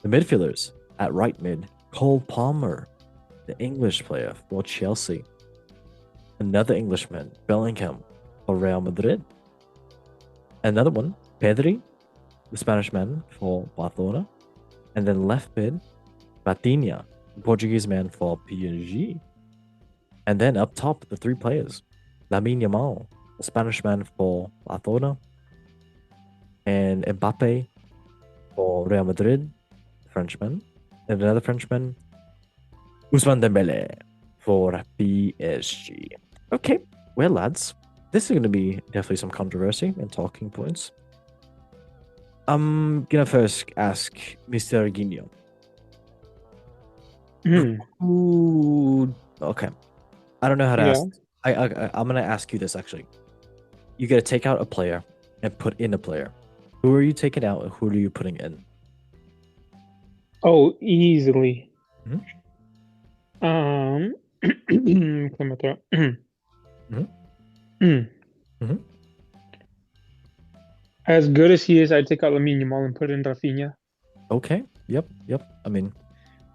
A: The midfielders at right mid: Cole Palmer, the English player for Chelsea. Another Englishman, Bellingham for Real Madrid. Another one, Pedri, the Spanish man for Barcelona. And then left mid, Rafinha, the Portuguese man for PSG. And then up top, the three players, Lamine Yamal, the Spanish man for Barcelona. And Mbappe for Real Madrid, Frenchman. And another Frenchman, Ousmane Dembele for PSG. Okay, well, lads, this is going to be definitely some controversy and talking points. I'm going to first ask Mr. Reginio. Ooh, okay. I don't know how to ask. I'm going to ask you this, actually. You got to take out a player and put in a player. Who are you taking out and who are you putting in?
C: Oh, easily.
A: Mhm.
C: Clear my throat. As good as he is, I'd take out Lamine Yamal and put in Rafinha.
A: Okay. Yep. I mean,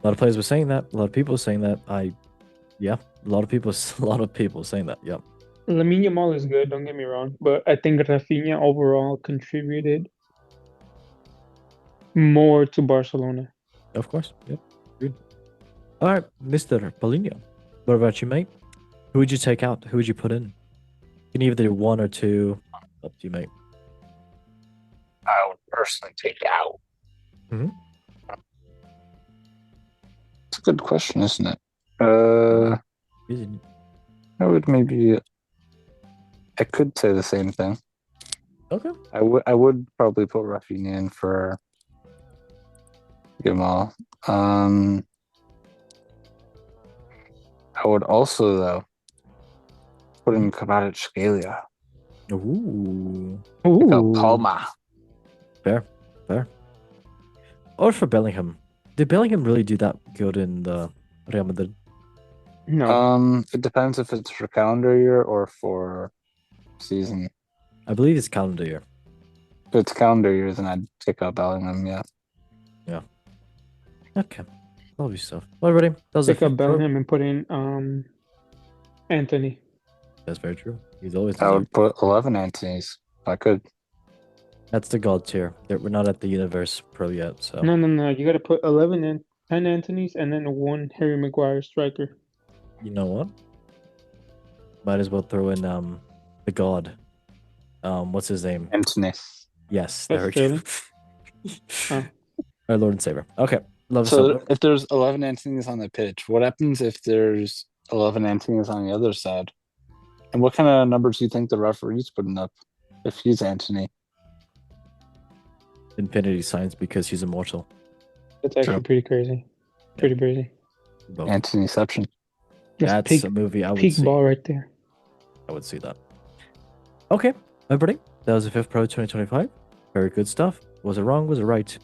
A: a lot of players were saying that. A lot of people were saying that. A lot of people saying that. Yep.
C: Lamine Yamal is good, don't get me wrong, but I think Rafinha overall contributed more to Barcelona.
A: Of course. Yep. Good. All right, Mr. Paulinho. What about you, mate? Who would you take out? Who would you put in? You can either do one or two. Up to you, mate.
B: I would personally take it out.
A: Mhm.
B: It's a good question, isn't it?
A: Easy.
B: I would maybe. I could say the same thing.
A: Okay.
B: I would probably put Rafinha in for Gamal. I would also though put in Kvaratskhelia.
A: Ooh.
B: Pick up
C: Ooh.
B: Palma.
A: Fair. Or for Bellingham. Did Bellingham really do that good in the Real Madrid?
C: No.
B: It depends if it's for calendar year or for season.
A: I believe it's calendar year.
B: If it's calendar year, then I'd pick up Bellingham. Yeah.
A: Okay. Lovely stuff. Well, everybody, that was
C: Pick
A: the
C: up
A: FIFPRO.
C: Bellingham and put in Anthony.
A: That's very true. He's always
B: I
A: deserved.
B: would put 11 Antony's if I could.
A: That's the god tier. We're not at the Universe Pro yet, so
C: No. You gotta put 11 and 10 Anthony's and then one Harry Maguire striker.
A: you know what? Might as well throw in the god. What's his name?
B: Antony.
A: Yes,
C: That's
A: there we go.
C: Huh.
A: Our Lord and Savior. Okay. Love
B: So
A: stuff.
B: if there's 11 Antony's on the pitch, what happens if there's 11 Antony's on the other side? And what kind of numbers do you think the referee's putting up if he's Antony?
A: Infinity signs because he's immortal.
C: That's actually
B: True.
C: pretty crazy. Pretty crazy.
A: Both.
B: Antonyception.
A: That's
C: peak,
A: a movie I would
C: peak
A: see.
C: ball right there.
A: I would see that. Okay, everybody. That was the FIFPRO 2025. Very good stuff. Was it wrong? Was it right?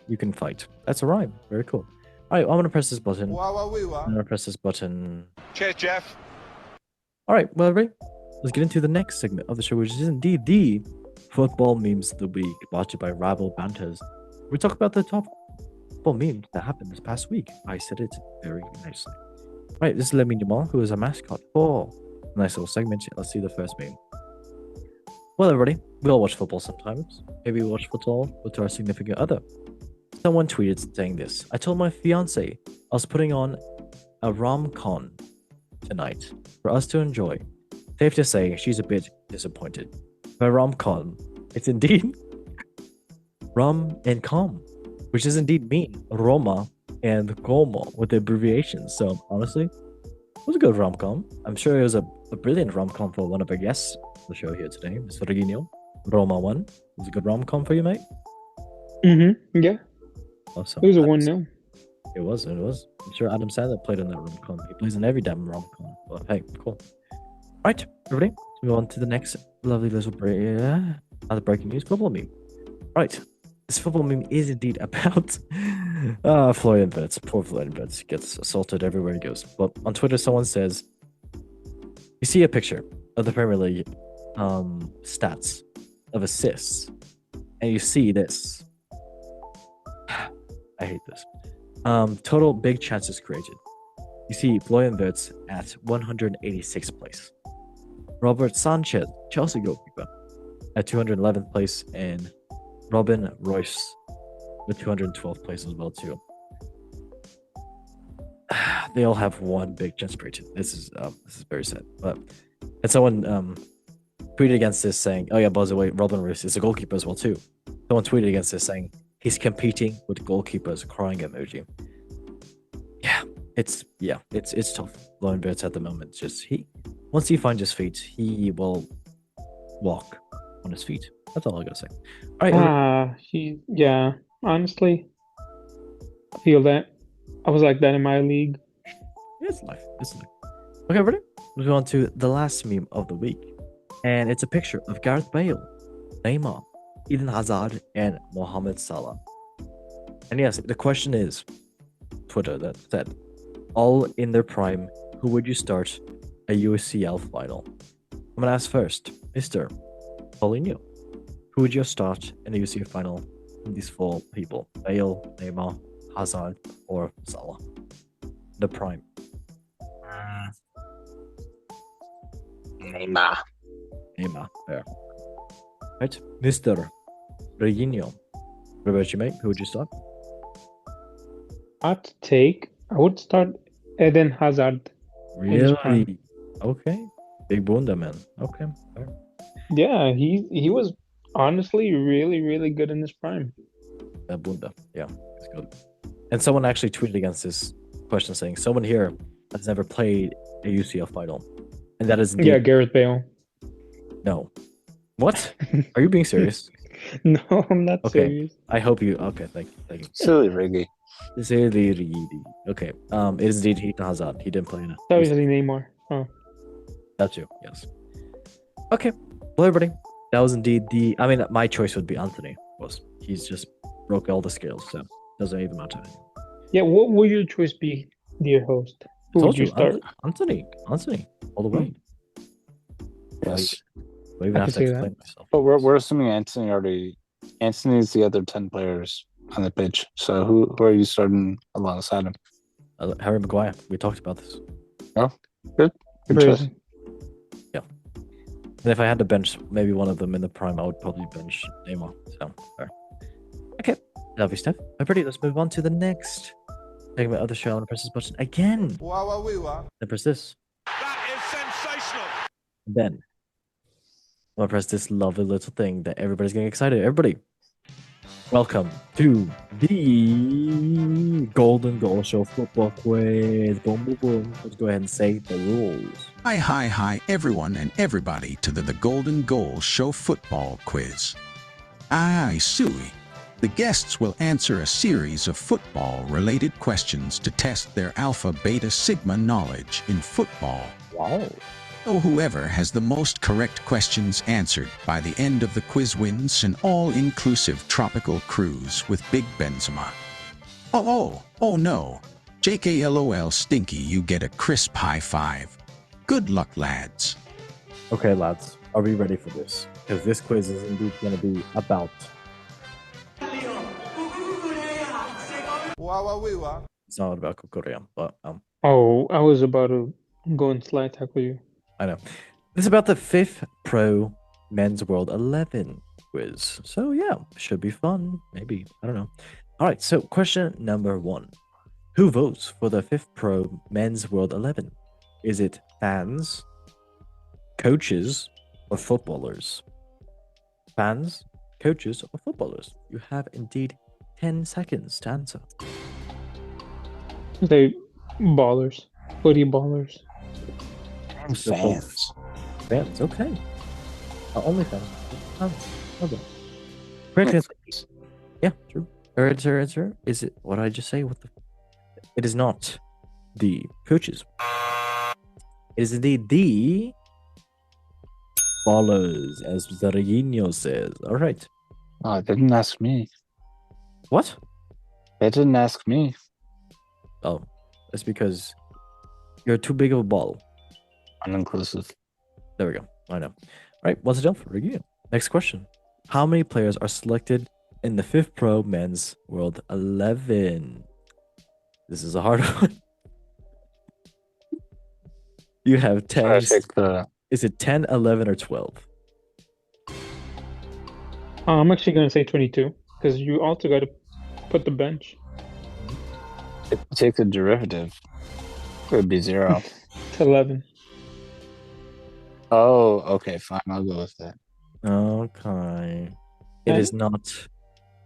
A: You can fight. That's a rhyme. Very cool. All right, I'm going to press this button. I'm going to press this button.
D: Cheers, Jeff.
A: All right, well, everybody, let's get into the next segment of the show, which is indeed the Football Memes of the Week, brought to you by Rival Banters. We talk about the top football memes that happened this past week. I said it very nicely. All right, this is Lemmy Jamal, who is a mascot for a nice little segment. Let's see the first meme. Well, everybody, we all watch football sometimes. Maybe we watch football with our significant other. Someone tweeted saying this. I told my fiance I was putting on a rom-com tonight for us to enjoy. Safe to say she's a bit disappointed. By rom-com, it's indeed rom and com, which is indeed me, Roma and Como with the abbreviations. So honestly, it was a good rom-com. I'm sure it was a brilliant rom-com for one of our guests on the show here today, Mr. Regino. Roma 1. It was a good rom-com for you, mate?
C: Yeah.
A: Awesome.
C: It was a 1-0.
A: It was. I'm sure Adam Sandler played in that rom-com. He plays in every damn rom-com. But hey, cool. Right, everybody. Let's move on to the next lovely little other breaking news football meme. Right. This football meme is indeed about Florian Wirtz. Poor Florian Wirtz gets assaulted everywhere he goes. But on Twitter, someone says, you see a picture of the Premier League stats of assists, and you see this. I hate this. Total big chances created. You see Florian Wirtz at 186th place. Robert Sanchez, Chelsea goalkeeper, at 211th place, and Robin Royce with 212th place as well too. They all have one big chance created. This is very sad. But and someone tweeted against this saying, "Oh yeah, by the way, Robin Royce is a goalkeeper as well too." Someone tweeted against this saying he's competing with goalkeepers, crying emoji. It's tough. Florian Wirtz at the moment, just once he finds his feet, he will walk on his feet. That's all I gotta say. All right.
C: Honestly, I feel that. I was like that in my league.
A: It's life. Okay, ready? Let's go on to the last meme of the week, and it's a picture of Gareth Bale, Neymar, Eden Hazard, and Mohamed Salah. And yes, the question is, Twitter that said, all in their prime, who would you start a UCL final? I'm gonna ask first, Mr. Paulinho, who would you start in a UCL final from these four people? Bale, Neymar, Hazard, or Salah? The prime.
B: Neymar.
A: Fair. Right, Mr. Reginho. What about you, mate? Who would you start?
C: I would start Eden Hazard. in his prime.
A: Really? Okay. Big Bunda, man. Okay. All right.
C: Yeah, he was honestly really good in his prime.
A: Bunda. Yeah, it's good. And someone actually tweeted against this question saying, someone here has never played a UCL final. And that is
C: Yeah,
A: indeed
C: Gareth Bale.
A: no. What? Are you being serious?
C: No, I'm not
A: Okay.
C: serious.
A: I hope you. Okay, thank you.
B: Silly Riggy.
A: Okay. It is indeed Ethan Hazard. He didn't play in it.
C: Obviously Neymar. Oh.
A: That too, yes. Okay. Well, everybody, that was indeed the. I mean, my choice would be Anthony. Was he's just broke all the scales, so doesn't even matter.
C: Yeah, what would your choice be, dear host? Who would you start?
A: Anthony, all the way.
B: Yes.
A: I even
C: I
A: have
C: can
A: to
C: see
A: explain
C: that.
A: myself.
B: But we're assuming Anthony's the other 10 players on the pitch. So who are you starting alongside him?
A: Harry Maguire. We talked about this.
B: Oh, good choice.
C: Crazy.
A: And if I had to bench maybe one of them in the prime, I would probably bench Neymar. So, fair. Okay, lovely stuff. Everybody, let's move on to the next segment of the show. I'm gonna press this button again. Then press this.
D: That is sensational.
A: Then I'm gonna press this lovely little thing that everybody's getting excited. Everybody, welcome to the Golden Goal Show football quiz. Boom, boom, boom. Let's go ahead and say the rules.
E: Hi, everyone and everybody to the Golden Goal Show football quiz. Aye, Suey. The guests will answer a series of football-related questions to test their alpha, beta, sigma knowledge in football.
A: Wow.
E: So whoever has the most correct questions answered by the end of the quiz wins an all-inclusive tropical cruise with Big Benzema. Oh no. JKLOL Stinky, you get a crisp high five. Good luck, lads.
A: Okay, lads, are we ready for this? Because this quiz is indeed going to be about. It's not about Korea, but
C: Oh, I was about to go and slide tackle you.
A: I know. It's about the FIFPRO Men's World 11 quiz. So yeah, should be fun. Maybe. I don't know. All right, so question number 1. Who votes for the FIFPRO Men's World 11? Is it fans, coaches, or footballers? Fans, coaches, or footballers? You have indeed 10 seconds to answer.
C: They ballers. Footy ballers.
B: Fans.
A: Fans, okay. Only fans. Okay. Correct answer. Yeah, true. Answer. Is it what did I just say? What the? It is not the coaches. It is indeed the ballers, as Zarginho says. All right.
B: Oh, they didn't ask me.
A: What?
B: They didn't ask me.
A: Oh, that's because you're too big of a ball.
B: Uninclusive.
A: There we go. I know. All right, what's it done for Regina? Next question. How many players are selected in the FIFPRO Men's World 11? This is a hard one. You have 10.
B: I take the...
A: Is it 10, 11, or 12?
C: I'm actually going to say 22 because you also got to put the bench.
B: Take the derivative. It would be 0.
C: It's 11.
B: Oh, okay, fine. I'll go with that.
A: Okay. It is not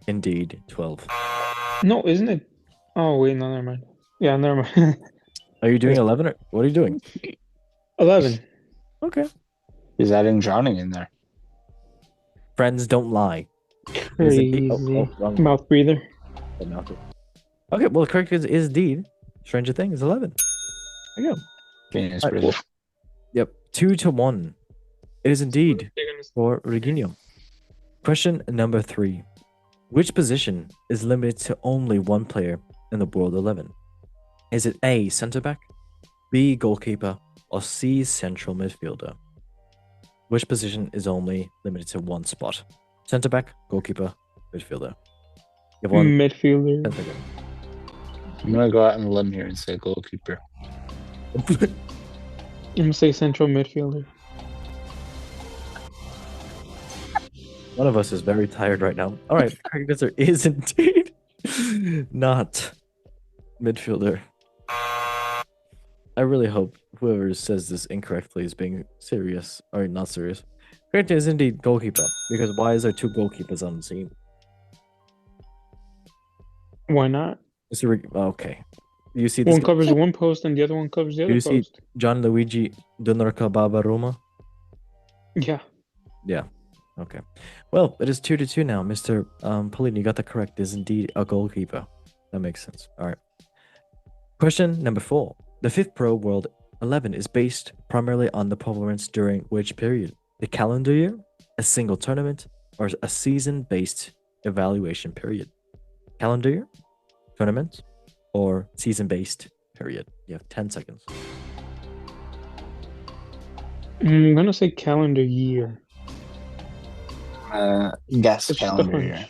A: indeed 12.
C: No, isn't it? Oh, wait, no, never mind. Yeah, never mind.
A: Are you doing 11 or what are you doing?
C: 11.
A: Okay.
B: He's adding drowning in there.
A: Friends don't lie.
C: Crazy.
A: Wrong.
C: Mouth breather.
A: Okay, well, the correct is indeed Stranger Things 11. There you go.
B: Genius,
A: All right. Yep, 2-1. It is indeed for Regino. Question number 3. Which position is limited to only one player in the World 11? Is it A, centre back, B, goalkeeper, or C, central midfielder? Which position is only limited to one spot? Centre back, goalkeeper, midfielder. You have one
C: Midfielder.
A: center
B: I'm going to go out on a limb here and say goalkeeper.
C: I'm going to say central midfielder.
A: One of us is very tired right now. All right, the correct answer is indeed not midfielder. I really hope whoever says this incorrectly is being serious or not serious. Correct is indeed goalkeeper, because why is there two goalkeepers on the team?
C: Why not?
A: Okay. You see this
C: One
A: guy?
C: covers one post and the other one covers the
A: Do
C: other
A: you see
C: post.
A: Gianluigi Donnarumma Roma?
C: Yeah.
A: Yeah. Okay. Well, it is 2-2 now. Mr. Pauline, you got that correct. Is indeed a goalkeeper. That makes sense. All right. Question number 4. The FIFPRO World 11 is based primarily on the performance during which period? The calendar year, a single tournament, or a season-based evaluation period? Calendar year, tournament, or season-based period? You have 10 seconds.
C: I'm gonna say calendar year.
B: Guess
C: It's just a
B: calendar year.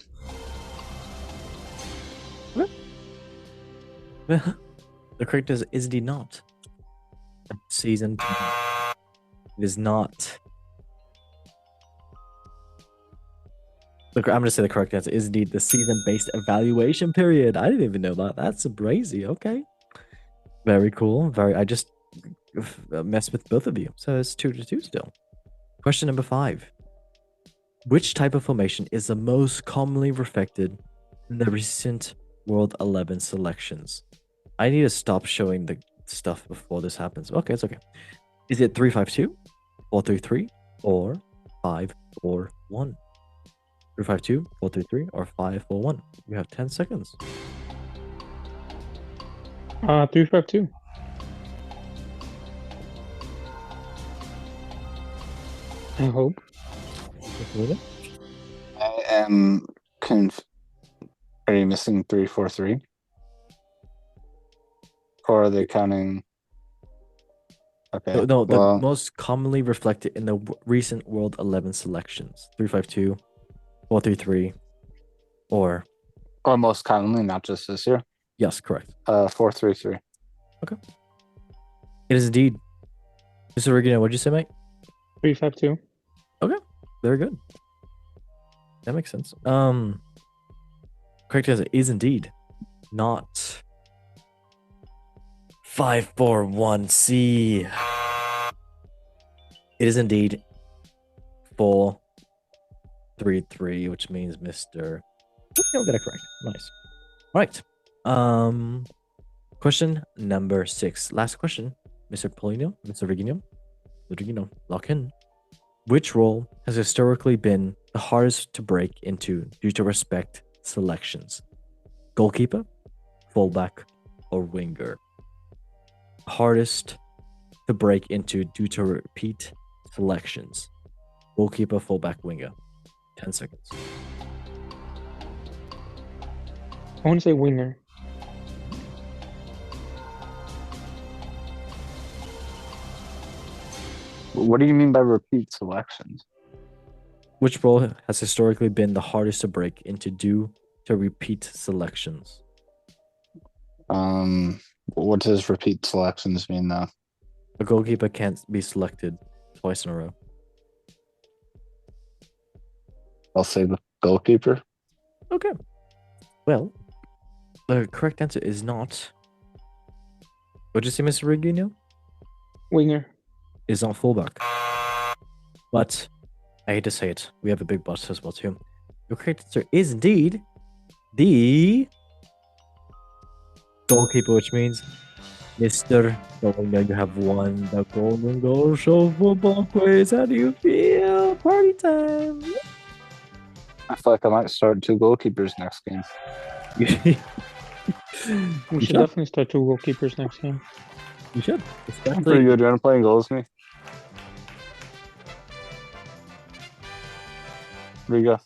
A: hunch. The correct is indeed not. Season. It is not. Look, I'm going to say the correct answer is indeed the season-based evaluation period. I didn't even know that. That's crazy. Okay. Very cool. I just messed with both of you. So it's 2-2 still. Question number 5. Which type of formation is the most commonly reflected in the recent World 11 selections? I need to stop showing the stuff before this happens. Okay, it's okay. Is it 3-5-2, 4-3-3, or 5-4-1? 3-5-2, 4-3-3, or 5-4-1? You have 10 seconds.
C: 3-5-2. I hope.
B: I am Are you missing 3-4-3? Or are they counting? Okay.
A: No, the
B: well,
A: most commonly reflected in the recent World 11 selections. 3-5-2, 4-3-3, or...
B: Or most commonly, not just this year.
A: Yes, correct.
B: 4-3-3.
A: Okay. It is indeed. Mr. Regina, what'd you say, mate?
C: 3-5-2.
A: Okay, very good. That makes sense. Correct answer is indeed not 5-4-1-C. It is indeed 4-3-3, which means Mr. You'll get it correct. Nice. All right. Question number 6. Last question, Mr. Polino, Mr. Regino, lock in. Which role has historically been the hardest to break into due to respect selections? Goalkeeper, fullback, or winger? Hardest to break into due to repeat selections. Goalkeeper, fullback, winger. 10 seconds.
C: I want to say winger.
B: What do you mean by repeat selections?
A: Which role has historically been the hardest to break into due to repeat selections?
B: What does repeat selections mean, though?
A: A goalkeeper can't be selected twice in a row.
B: I'll say the goalkeeper.
A: Okay. Well, the correct answer is not. What'd you say, Mr. Regino?
C: Winger.
A: Is not fullback. But I hate to say it, we have a big but as well too. Your correct answer is indeed the goalkeeper, which means Mr. Golinga, you have won the Golden Goal Show football quiz. How do you feel? Party time!
B: I feel like I might start 2 goalkeepers next game.
C: We should definitely start 2 goalkeepers next game.
A: You should.
B: I'm pretty good. You want to play goals with me? There you go.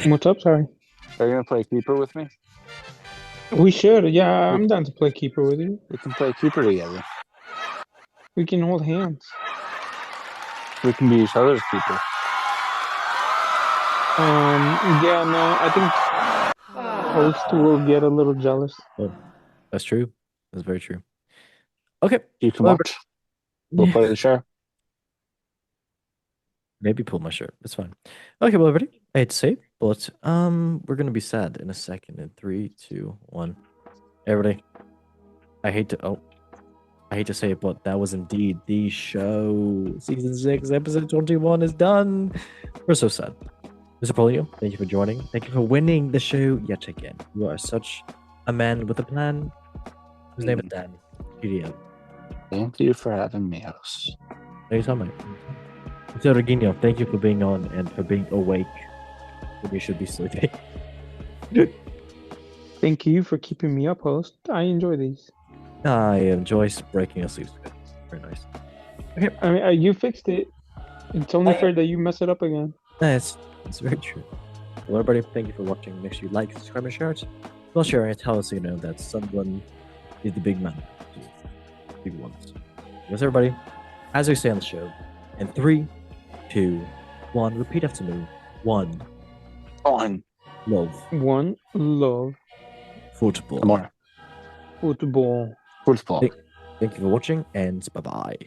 C: What's up? Sorry.
B: Are you going to play keeper with me?
C: We should. Yeah, I'm down to play keeper with you.
B: We can play keeper together.
C: We can hold hands.
B: We can be each other's keeper.
C: Yeah, no, I think host will get a little jealous.
A: Oh, that's true. That's very true. Okay.
B: You can watch. We'll play the share.
A: Maybe pull my shirt. It's fine. Okay, well, everybody, I hate to say it, but we're gonna be sad in a second. In 3, 2, 1. Everybody, I hate to. Oh, I hate to say it, but that was indeed the show. Season 6, episode 21 is done. We're so sad. Mr. Polio, thank you for joining. Thank you for winning the show yet again. You are such a man with a plan. His name is Dan. GDM.
B: Thank you for having me, host.
A: Anytime, mate. Mr. Regino, thank you for being on and for being awake when you should be sleeping.
C: Thank you for keeping me up, host. I enjoy these.
A: I enjoy breaking a sleep schedule. Very nice. Okay.
C: I mean, you fixed it. It's only fair that you mess it up again.
A: It's very true. Well, everybody, thank you for watching. Make sure you like, subscribe, and share it. Well, share it. Tell us, you know, that someone is the big man. Big ones. Yes, everybody. As we say on the show, in 3, 2, 1, repeat after me. 1. Love.
C: 1. Love.
A: Football.
B: More.
C: Football.
B: Football.
A: Thank you for watching, and bye-bye.